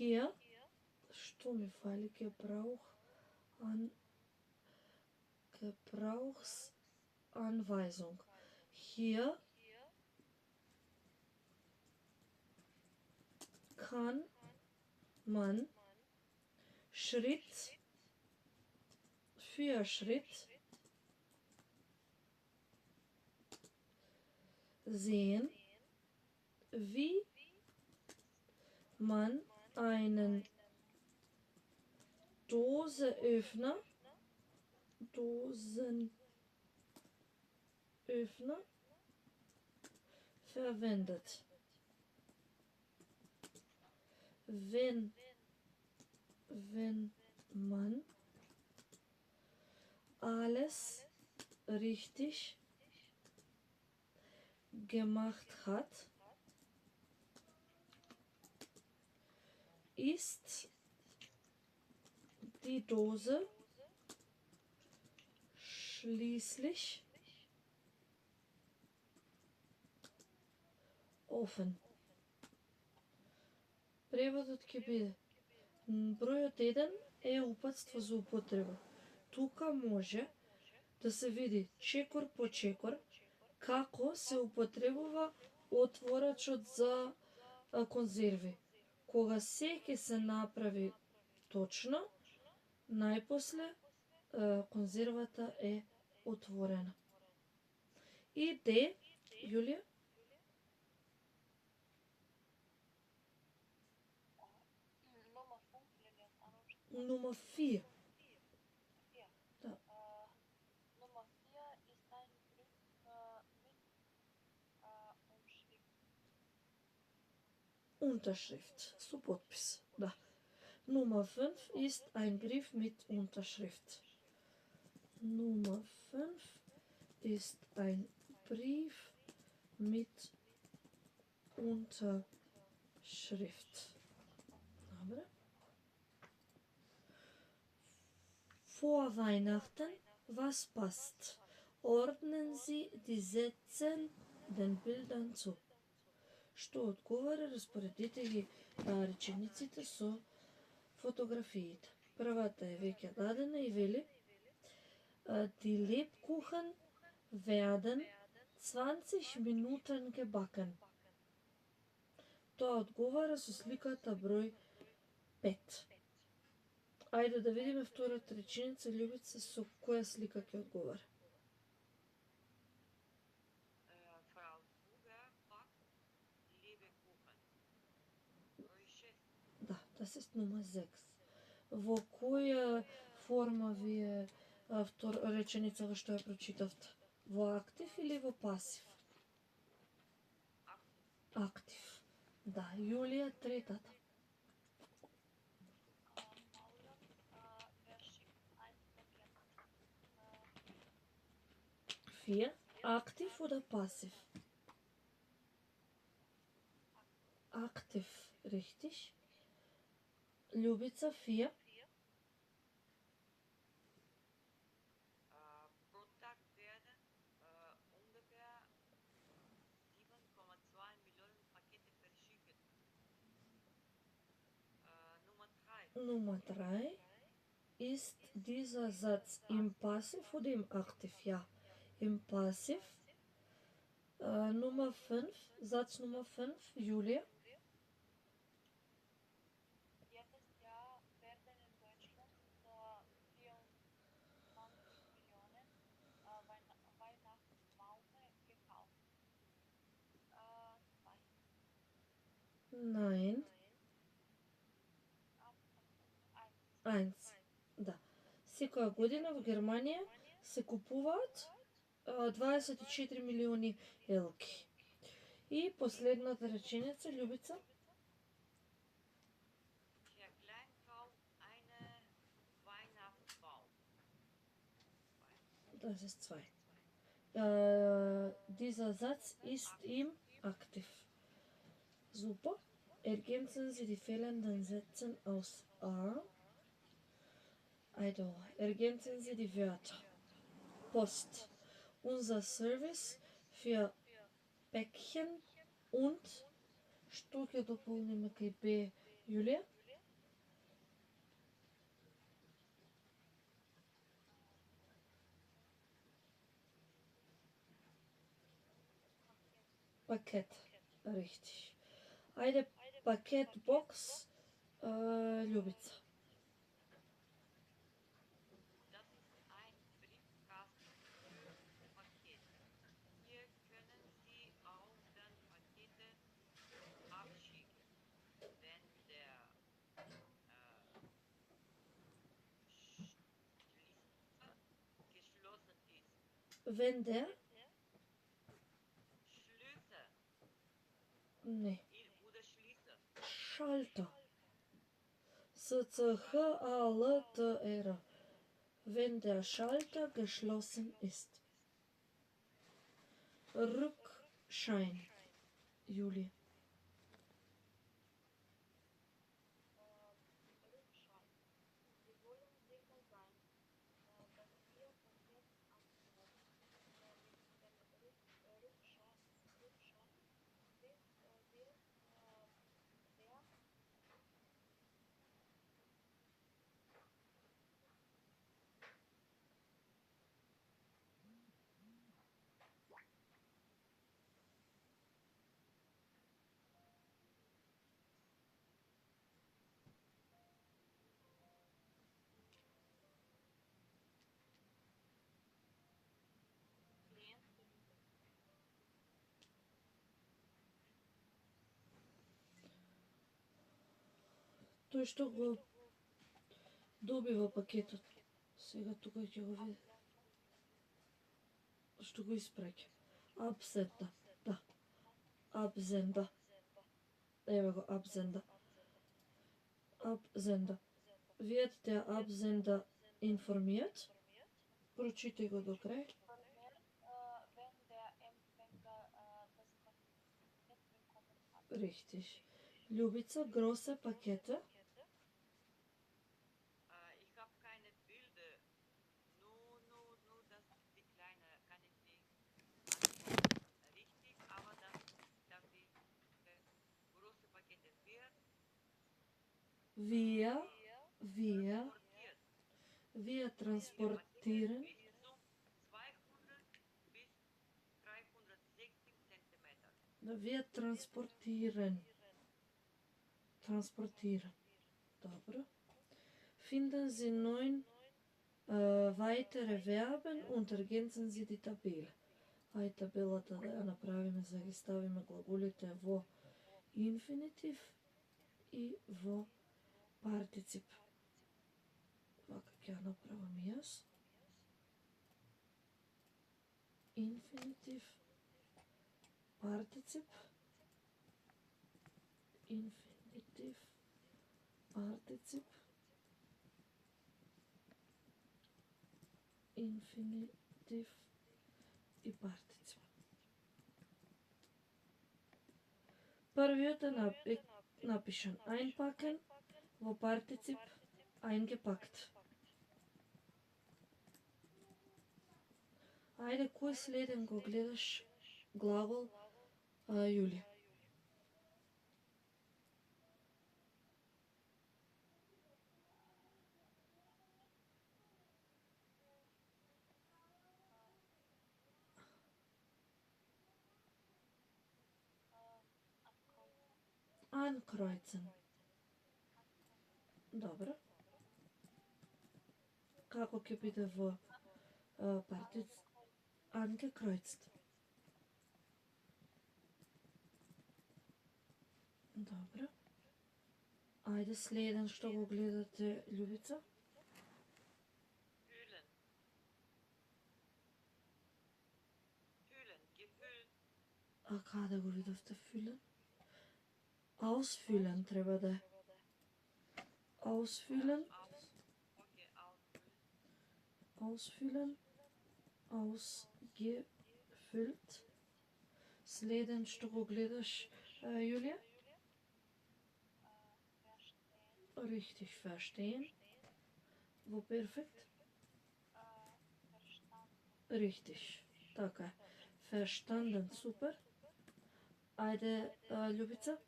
Hier, што ми фали, Gebrauchsanweisung. Hier kann man Schritt für Schritt sehen, wie man einen Dosenöffner verwendet. Wenn man alles richtig gemacht hat, ist die Dose schließlich offen. Преводот ќе биде: бројот 1 е упатство за употреба. Тука може да се види чекор по чекор како се употребува отворачот за конзерви. Кога се ќе се направи точно, најпосле конзервата е отворена. И Д, Јулија? Nummer 5 или das andere? Номер 4. Vier. Da. Nummer 4 ist ein Brief mit Umschrift. Unterschrift. Со подпис. Да. Nummer 5 ist ein Brief mit Unterschrift. Nummer 5 ist ein Brief mit Unterschrift. Добре. Vor Weihnachten, was passt? Ordnen Sie die Sätzen den Bildern zu. Што одговара, распоредите ги речениците со фотографиите. Првата е веќе дадена и вели Die Lebkuchen werden 20 Minuten gebacken. Тоа одговара со сликата број 5. Ајде да видиме втората реченица, Љубица, со која слика ќе одговара. Frau Kruger backt Lebkuchen. Broj 6. Да, das ist Nummer 6. Во која форма ви е реченицава што ја прочитавте? Во актив или во пасив? Актив. Да, Јулија, третата. Paula verschickt ein Paket. 4. Актив oder пасив? Актив, richtig. Љубица, 4. Pro Tag werden ungefähr 7,2 Millionen Pakete verschickt. Nummer 3. Nummer 3. Ist dieser Satz im Passiv oder im Aktiv? Ja, im Passiv. Nummer 5. Satz Nummer 5. Julia. Jedes Jahr werden in Deutschland 24 Millionen Weihnachtsbäume gekauft. 2. Nein. 1. Да. Секоја година во Германија се купуваат 24 милиони елки. И последната реченица, Љубица. Herr Klein kauft einen Weihnachtsbaum. Das ist 2. Dieser Satz ist im Aktiv. Super. Ergänzen Sie die fehlenden Sätze aus A. Also, ergänzen Sie die Wörter. Post. Unser Service für Päckchen und што ќе дополниме кај Б, Јулија? Paket, richtig. Ајде, Paketbox, Љубица. Das ist ein Briefkasten für Pakete. Hier können Sie auch dann Pakete abschicken. Wenn der Schließfach geschlossen ist. Wenn der? Schlüssel Не. oder Schlüssel. Schalter. SCHALTR. Wenn der Schalter geschlossen ist. Rückschein. Juli. Rückschein. Sie wollen sicher sein, dass Ihr Paket ankommt. Mit dem Rückschein wird der Тој што го добива пакетот. Сега тука ќе го види. Што го испраќа. Абсента. Да. Абзенда. Еве го абзенда. Absender. Wird der Absender informiert? Прочитай го до крај. Informiert, wenn der Empfänger das Paket bekommen hat. Richtig. Љубица, große Pakete. Ich habe keine Bilder, nur das die kleine kann ich nicht antworten. Richtig, aber dann die große Pakete wird Wir transportieren. bis zu 200 bis 360 Zentimeter. Wir transportieren. Transportieren. Dobro. Finden Sie 9 weitere Verben und ergänzen Sie die Tabelle. Ај табелата да ја направиме за да ги ставиме глаголите во инфинитив и во партицип. Вака ќе ја направам јас. Инфинитив, партицип, инфинитив, партицип, инфинитив и партицип. Првиот е напишан einpacken, во партицип eingepackt. Ајде, кој следен го гледаш глагол Јулија? Ankreuzen. Добро. Како ќе биде во партиц? Angekreuzt. Добро. Ајде следен што го гледате, Љубица. Fühlen. Fühlen, gefüllt. А каде го видовте фюлен? Ausfüllen треба да е. Ausfüllen. Okay, ausfüllen. Ausfüllen. Ausgefüllt. Следен што го гледаш, Јулија? Verstehen, Richtig, verstehen. Во перфект? verstanden, Richtig. Така е. Verstanden, супер. Ајде, Љубица.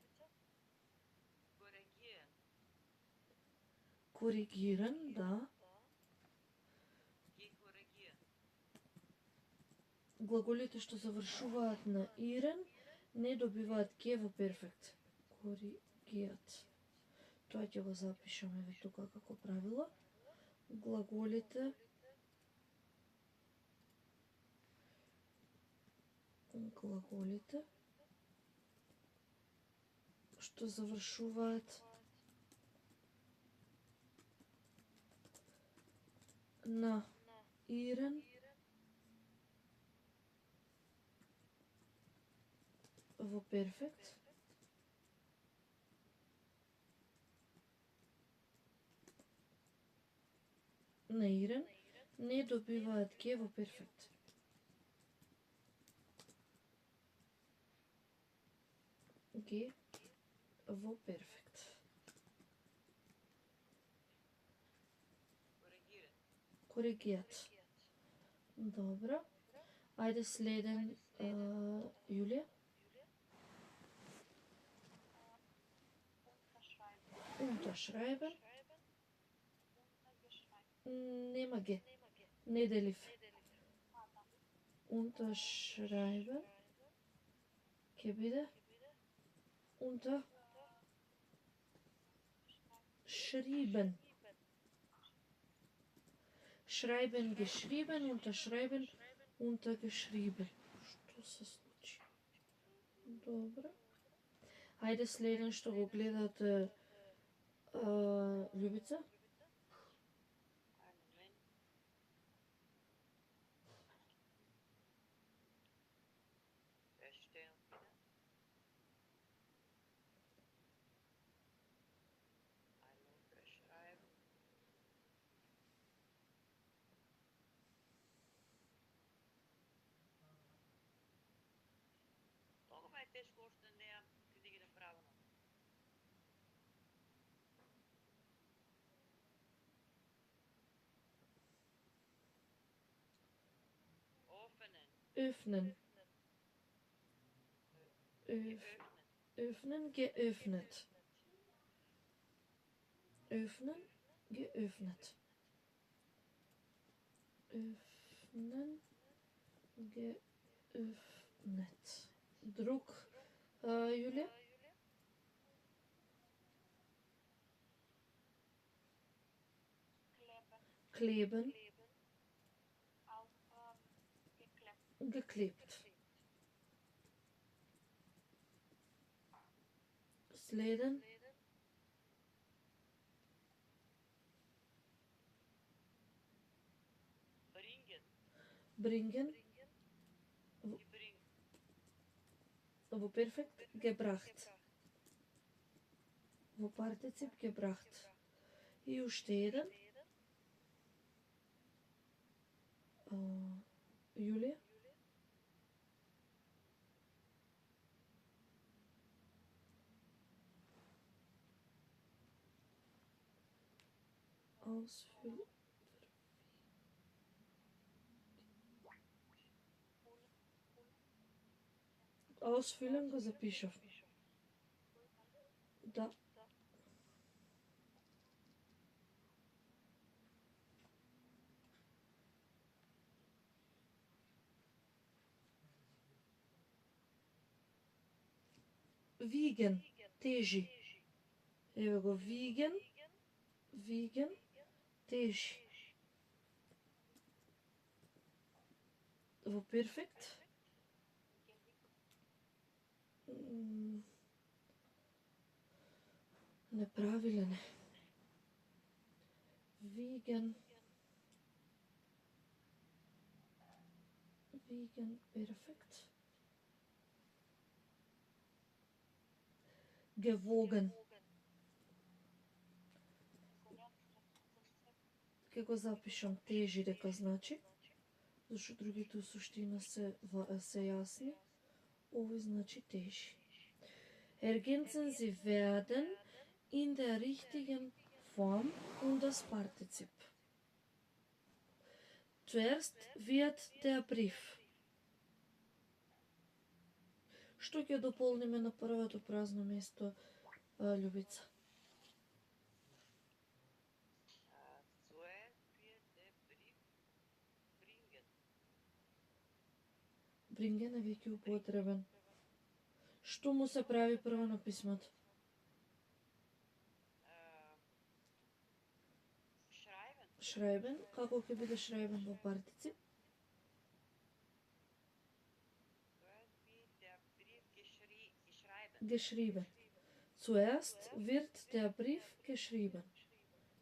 Korrigieren. Коригиран, да. Gekorrigieren. Глаголите што завршуваат на ирен не добиваат ге во перфект. Коригијат. Тоа ќе го запишаме ве тука како правило. Глаголите што завршуваат на ирен во перфект на ирен не добиваат ге во перфект. Ге во перфект. Korrigieren. Коригијат. Добро. Ајде следен, Јулија. unterschreiben, Unterschreiben. untergeschrieben, Нема ге. Не делив. Unterschreiben. Ке биде? Unterschrieben. Schreiben, geschrieben, unterschreiben, untergeschrieben. Што се случи? Добро. Ајде следен што го гледате, Љубица? Einen Moment. Erstellen wieder. Einmal beschreiben. Толкова е тешко уште неам да ги направам. Öffnen. Öffnen. Geöffnet. Öffnen, geöffnet. Öffnen, geöffnet. Öffnen, geöffnet. Druck, Julia? Kleben. Kleben, Auf geklebt. geklebt. Sleden, Bringen. bringen, Gebring. wo perfekt, gebracht. Wo Partizip gebracht. И уште еден. Јулија? Ausfüllen. Ausfüllen го запишав. Да. Wiegen, тежи. Еве го wiegen, тежи. Во перфект. Неправилен е. Wiegen, перфект. Gewogen. Ке го запишам тежи дека значи, зашто другите суштина се јасни. Овој значи тежи. Ergänzen Sie werden in der richtigen Form und das Partizip. Zuerst wird der Brief. Што ќе дополниме на првото празно место, Љубица? Zuerst wird der Brief bringen. Bringen е веќе употребен. Што му се прави прво на писмото? Schreiben. Schreiben. Како ќе биде schreiben во партицip? Zuerst wird der Brief geschrieben. Geschrieben. Zuerst wird der Brief geschrieben.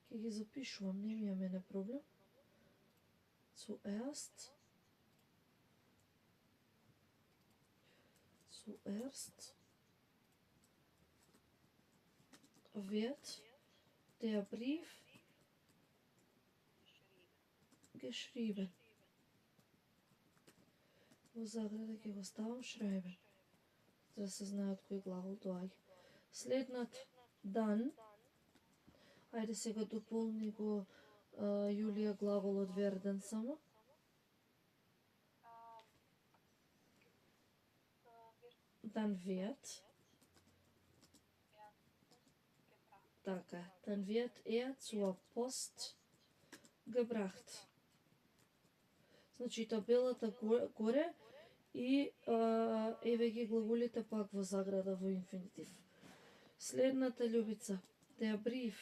Ќе ги запишувам, не ми е мене проблем. Zuerst wird der Brief geschrieben. Во заграда ќе го ставам schreiben, за да се знаат кој глагол доаѓа. Следнат дан, ајде сега дополни го Јулија глаголот werden само. Dan wird. Така, dann wird zur Post gebracht. Значи табелата горе и еве ги глаголите пак во заграда во инфинитив. Следната, Љубица, der Brief.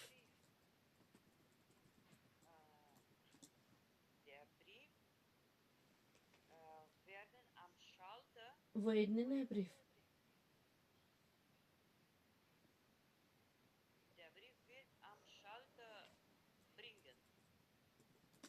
Der Brief werden am Schalter. Во еднина е бриф. Der Brief wird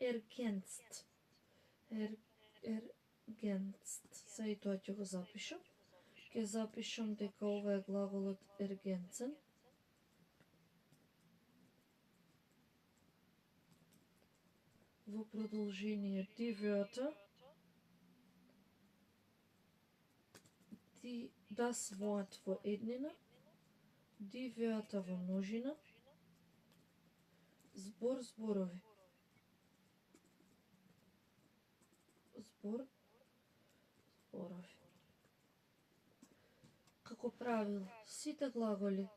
ergänzt. Ergänzt. Се и тоа ќе го запишам. Ќе запишам дека ова е глаголот ergänzen. Во продолжение die Wörter, das Wort во еднина, die Wörter во множина, збор зборови. Збор зборови. Како правило, сите глаголи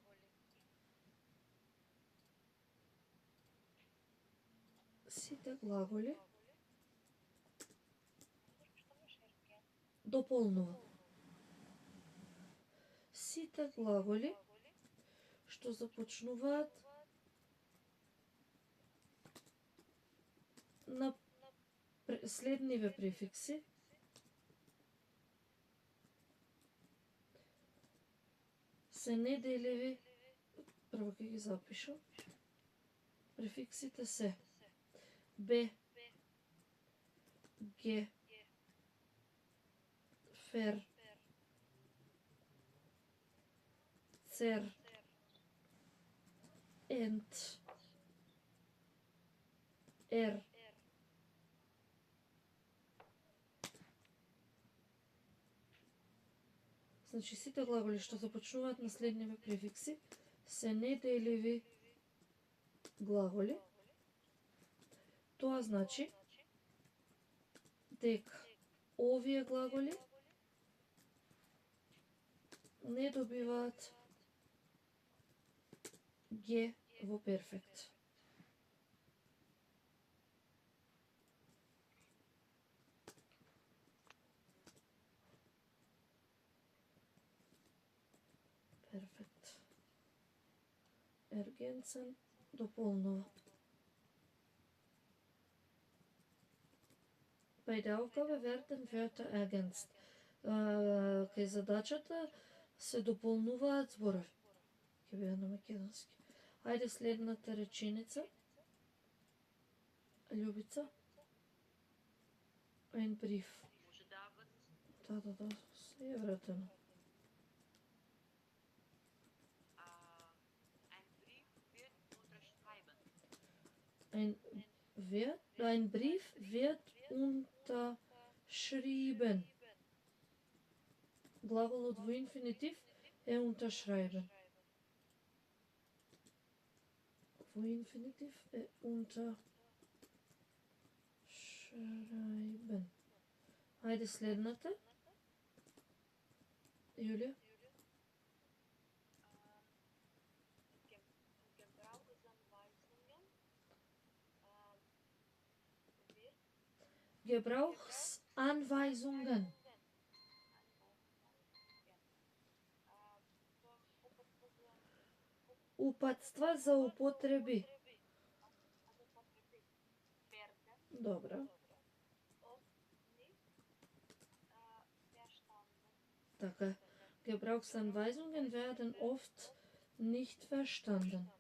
дополнува. Сите глаголи што започнуваат на следниве префикси се неделеви. Прво ќе ги запишам. Префиксите се Б, Г, Фер, Цер, Ент, Ер, значи сите глаголи што започнуваат на следниве префикси се неделеви глаголи. Тоа значи дека овие глаголи не добиваат ге во перфект. Перфект. Ergänzen дополнува. Bei der Aufgabe werden Wörter ergänzt. Кај задачата се дополнуваат зборови. Ќе биде на македонски. Ајде следната реченица. Љубица. Ein Brief. Може да Да, се е вратено. Ein Brief wird unterschrieben. Глаголот во инфинитив е unterschreiben. Во инфинитив е unterschreiben. Ајде следната. Јулија? Gebrauchsanweisungen. Упатства за употреби. Добро. Така. Gebrauchsanweisungen werden oft nicht verstanden.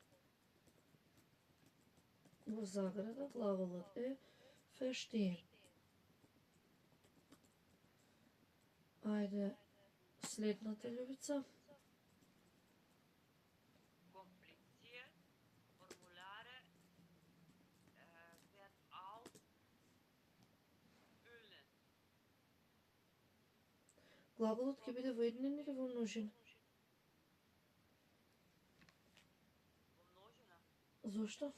Во заграда глаголот е verstehen. Ајде следната љубица. Kompliziert, Formulare werden ausfüllen. Глаголот ќе биде во еднина или во множина? Во множина. Зошто?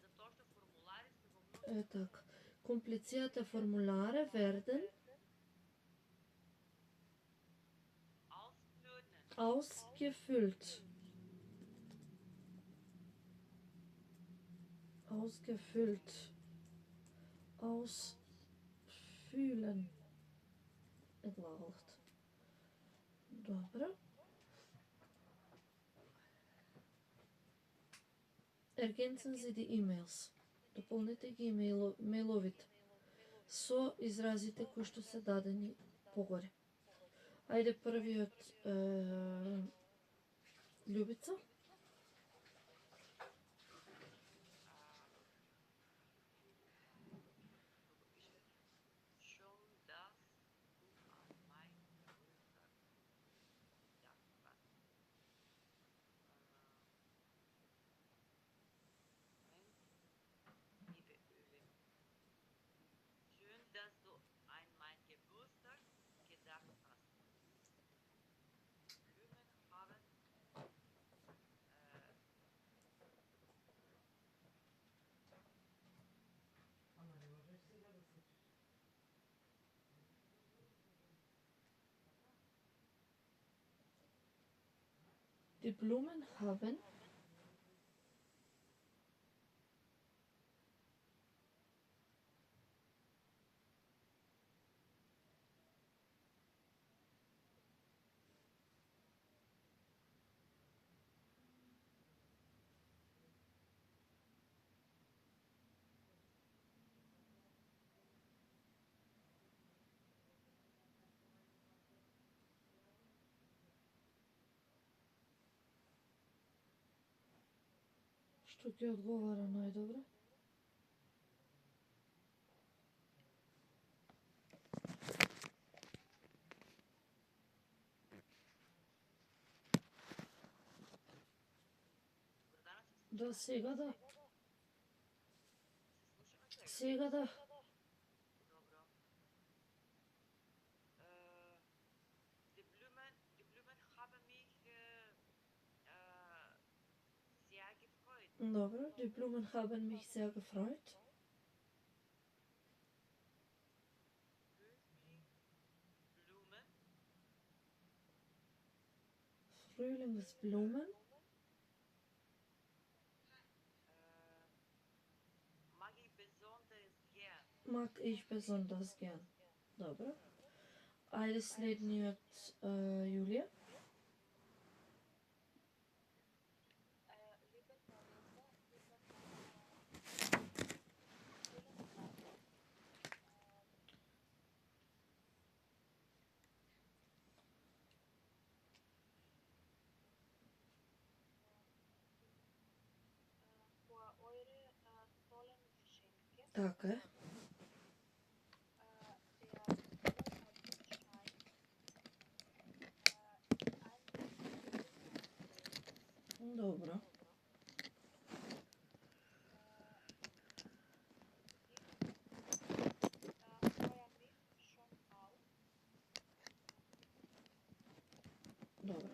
Затоа што формулари се во множина. Е така. Komplizierte Formulare werden ausgefüllt. Ausgefüllt. Ausfüllen. Е глаголот. Добро. Ergänzen Sie die E-Mails. Дополнете ги мејловите со изразите кои што се дадени погоре. Ајде првиот Љубица. Die Blumen haben што ќе одговара најдобро? Гордана, се слушаме? Да, сега да. Се слушаме сега? Сега да. Dobro. Die Blumen haben mich sehr gefreut. Добро, die Blumen haben mich sehr gefreut. Frühlingsblumen Frühlingsblumen mag ich besonders gern. mag ich besonders gern. Добро. Ајде следниот Јулија. Liebe Theresa, liebe für eure tollen Geschenke. Така е. Добро. Добро.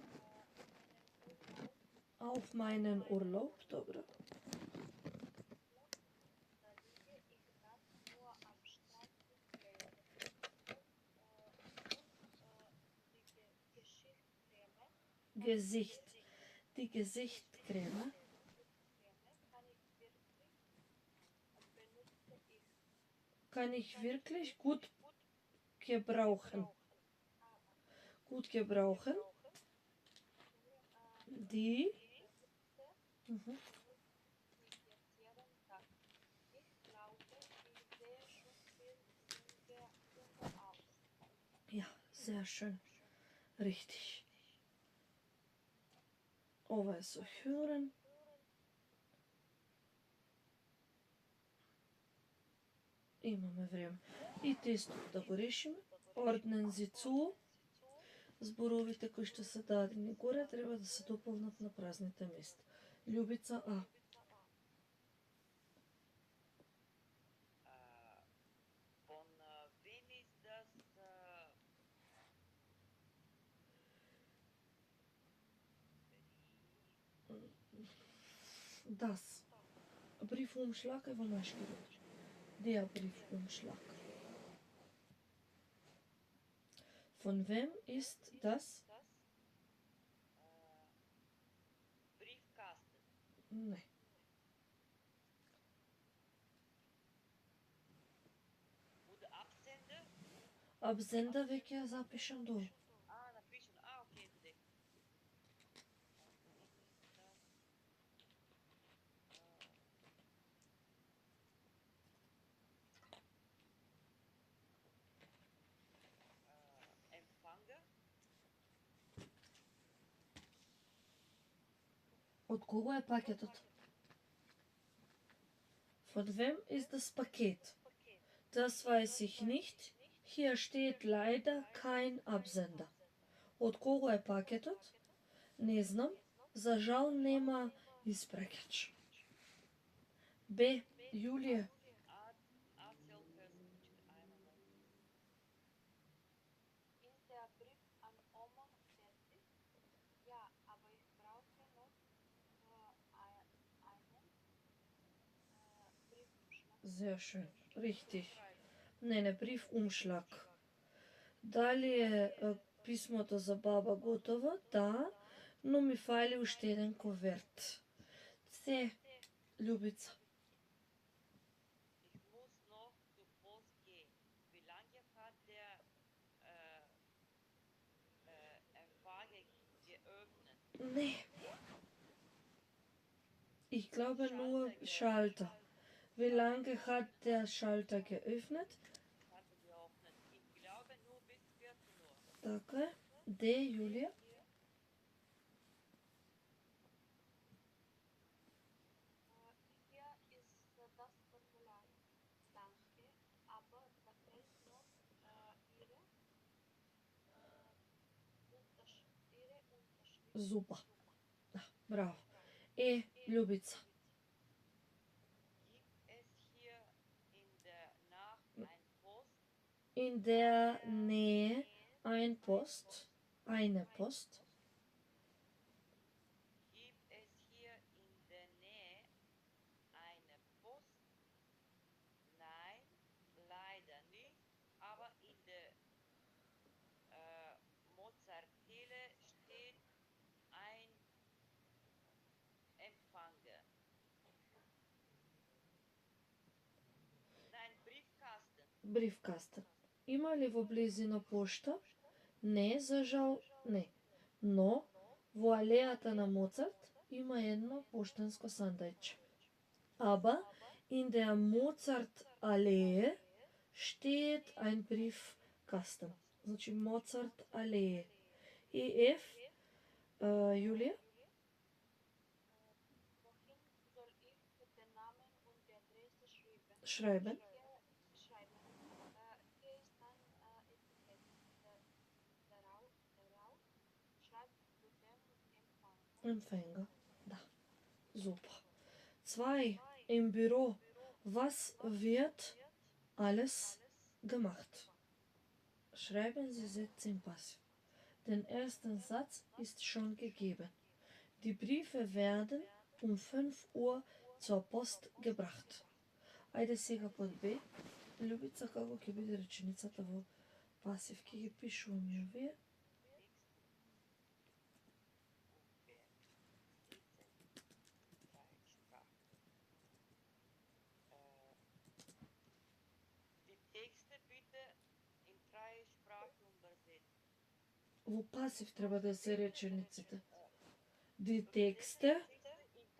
Auf meinen Urlaub, добро. Gesicht. Die Gesichtscreme kann ich wirklich gut gebrauchen. Gut gebrauchen. Die mhm. Ja, sehr schön. Richtig. Ова е со хюрен. Имаме време. И тестот да го решиме. Ordnen Sie zu. Зборовите кои што се дадени горе треба да се дополнат на празните места. Љубица А. Von wem ist das? Das. Briefumschlag е во машки род. Der Briefumschlag. Von wem ist das? Briefkasten. Не. Und Absender? Absender веќе ја запишам долу. Напишем. Окей, добре. Empfänger? Од кого е пакетот? Von wem ist das Paket? Das weiß ich nicht. Hier steht leider kein Absender. Од кого е пакетот? Не знам. За жал нема испракач. Б. Јулија. Ist der Brief an Oma fertig? Ja, aber ich brauche noch einen Briefumschlag. Sehr schön. Richtig. Не, Briefumschlag. Дали е писмото за баба готово? Да. но ми фали уште еден коверт. Се, Љубица. Ich muss noch zur Post gehen. Wie lange hat der Empfang geöffnet? Nee. Ich glaube nur Schalter. Wie lange hat der Schalter geöffnet? Hat er geöffnet? Ich glaube nur bis 14 Uhr. Така е. Де, Јулија? Hier ist das Formular. Danke, aber da fehlt noch Ihre Unterschrift. Зупа. Да, браво. Љубица. Gibt es hier in der Nacht ein Post? In der Nähe ein Post. Eine Post. Gibt es hier in der Nähe eine Post? Nein, leider nicht. Aber in der Mozarthalle steht ein Empfänger. Nein, Briefkasten. Брифкастен. Има ли во близина пошта? Не, за жал, не. Но, во алејата на Моцарт има едно поштанско сандејче. Aber in der Mozart-Allee steht ein Briefkasten. Значи, Mozart-Allee. И F, Јулија? Wohin soll ich den Namen und die Adresse schreiben? Schreiben. Hier ist ein Etikett. Darauf schreibt du den Empfang. Empfänger. Da. Super. 2. Im Büro. Was wird alles gemacht? Schreiben Sie Sätze im Passiv. Den ersten Satz ist schon gegeben. Die Briefe werden um 5 Uhr zur Post gebracht. Ајде сега под Б. Љубица, како ќе биде реченицата во пасив? Ќе ги пишуваме овие. Die Texte bitte in 3 Sprachen übersetzen. Во пасив треба да се речениците. Die Texte, In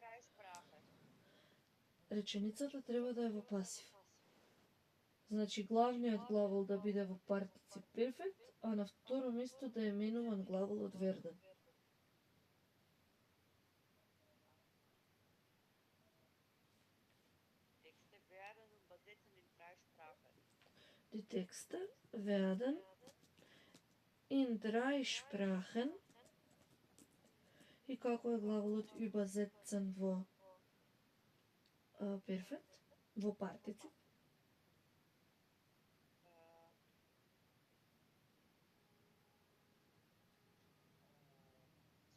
3 Sprachen. реченицата треба да е во пасив. Значи главниот главол да биде во партицip перфект, а на второ место да е менуван главолот werden. Texte werden übersetzen in 3 Sprachen. Die Texte werden in 3 Sprachen. И како е главолот übersetzen во перфект, во партицip?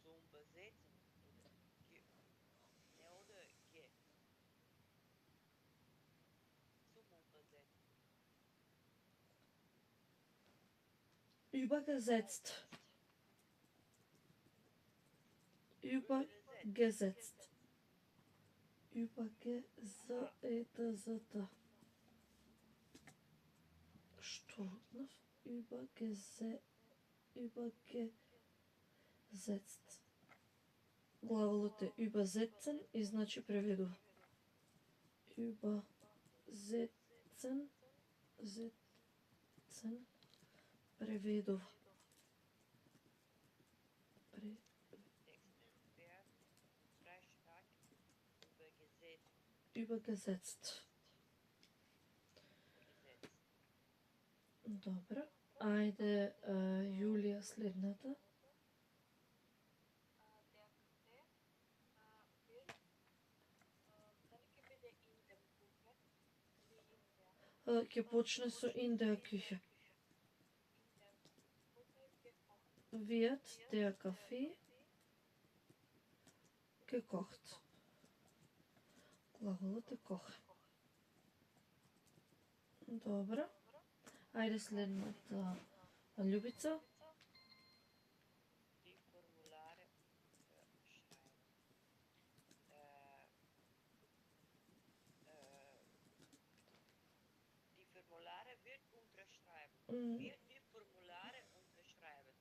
Zum Übersetzen oder ne, oder zum Übersetzen. Übergesetzt. Übergesetzt. Übergesetzt. Штурнов. Übergesetzt. Главолот е übersetzen и значи преведува. Übersetzen. Преведува. Texte werden in 3 Sprachen übersetzt. Übergesetzt. Добро. Ајде, Јулија, следната. Der Kaffee wird, dali ќе биде in dem Küche или in der Ќе почне со in der Küche. Wird der Kaffee gekocht. Глаголот е kochen. Добро. Ајде следната Љубица. Die Formulare Wir die Formulare unterschreiben.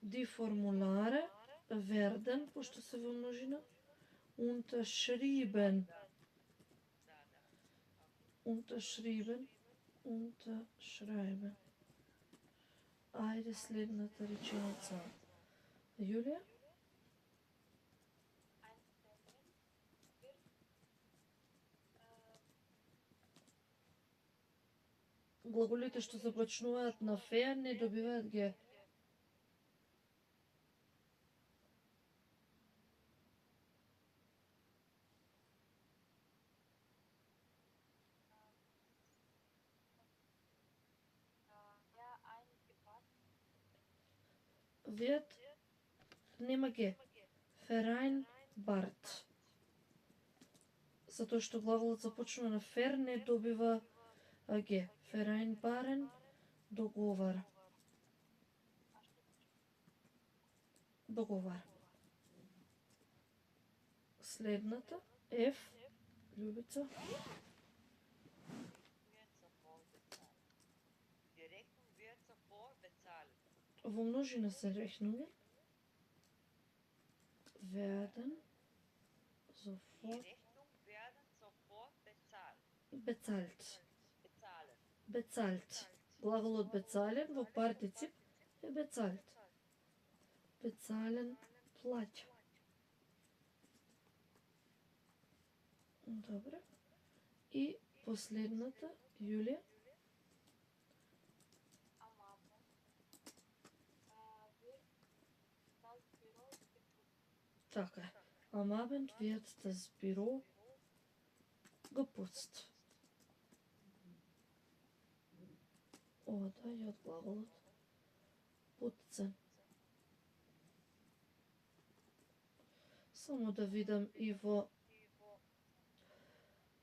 Die Formulare werden, пошто се во множина, unterschrieben. Да. Unterschrieben. Unterschreiben. Ајде следната реченица. Јулија? Ein Termin wird Глаголите што започнуваат на фе не добиваат ге. eingepasst. Wird нема ге. Vereinbart. Затоа што глаголот започнува на фер не добива ге. Vereinbaren, договар. Договар. Следната, F, Љубица. Wird sofort bezahlt. Die Rechnung wird sofort bezahlt. Во множина се рехнунги. Werden Die sofort Rechnung werden sofort bezahlt. bezahlt. Bezahlen. Bezahlt. Глаголот bezahlen во партицип е bezahlt. Bezahlen, плаќа. Добре. И последната, Јулија. Am Abend wird das Büro geputzt. Така е. Am Abend wird das Büro geputzt. Ова да е од глаголот putzen. Само да видам и во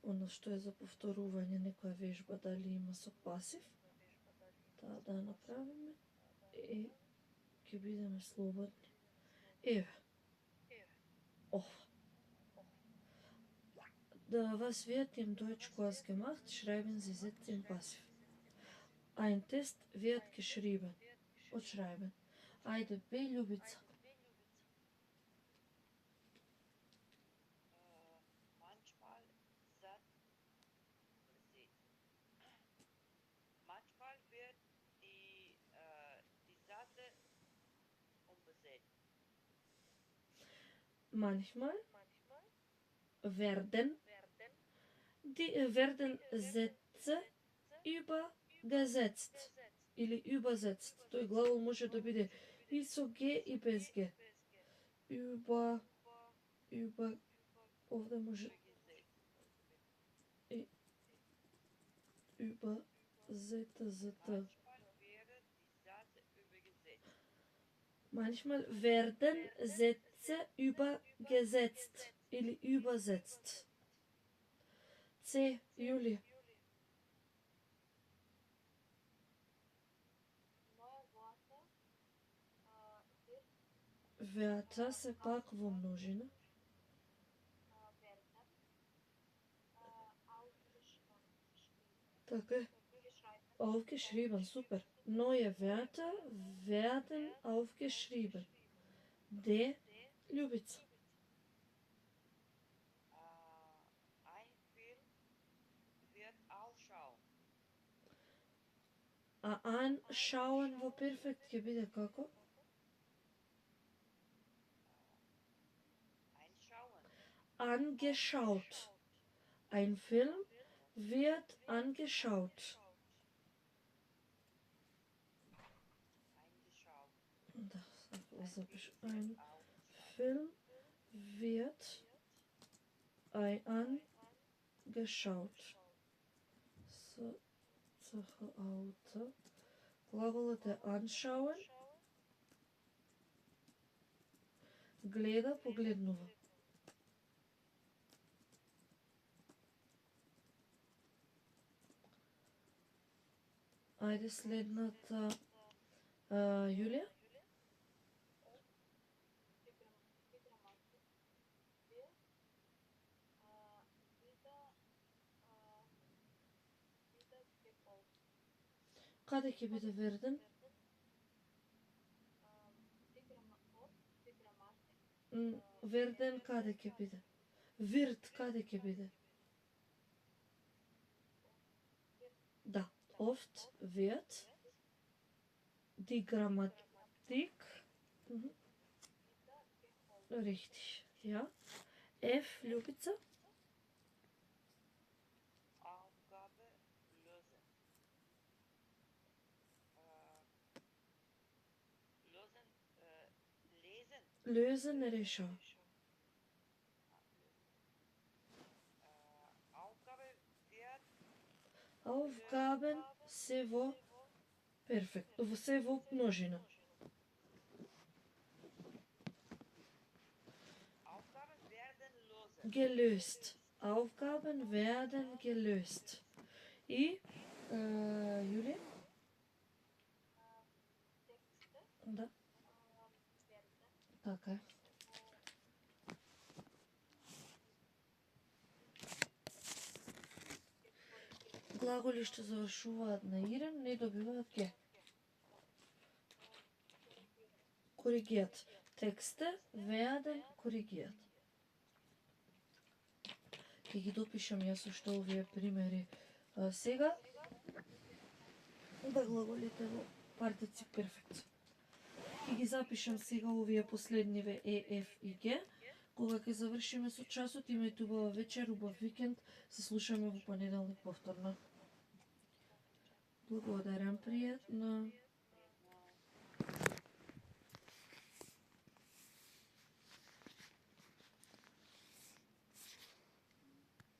оно што е за повторување, некоја вежба дали има со пасив. Таа да направиме и ќе бидеме слободни. Еве. Ова. Was wird im Deutschkurs gemacht? Schreiben Sie Sätze im Passiv. Ein Test wird geschrieben. Und schreiben. Ајде, беј, Љубица. Manchmal wird die Sache umgesetzt. Manchmal werden Sätze übergesetzt или übersetzt. Тој глагол може да биде и со г и без г. Овде може и übersetzt. Manchmal werden Sätze übergesetzt или übersetzt. C. Јулија. Neue Worte wird Wörter се пак во множина. werden aufgeschrieben. Така е. Aufgeschrieben, super. Neue Wörter werden aufgeschrieben. D. Љубица. Ein Film wird ausschauen. А anschauen во перфект ќе биде како? Einschauen. Angeschaut. Ein Film wird angeschaut. Eingeschaut. Да, запиш. Ein Film wird angeschaut. Auto. Глаголот е anschauen. Гледа, погледнува. Ајде следната Јулија. Каде ќе биде верден? Верден каде ќе биде? Вирт каде ќе биде? Да, oft wird die Grammatik richtig, ja. F, Ljubica. Aufgabe lösen. Lösen решава. Aufgaben се во перфект, се во множина. Gelöst. Aufgaben werden gelöst. И Јули? Да. Така е. Глаголи што завршуваат на ирен не добиваат ге. Коригијат. Тексте werden коригијат. Ќе ги допишам јас уште овие примери сега. Да глаголите во партицip перфект. Ќе ги запишам сега овие последниве Е, Ф и Г. Кога ќе завршиме со часот, имајте убава вечер, убав викенд, се слушаме во понеделник повторно. Благодарам, пријатно.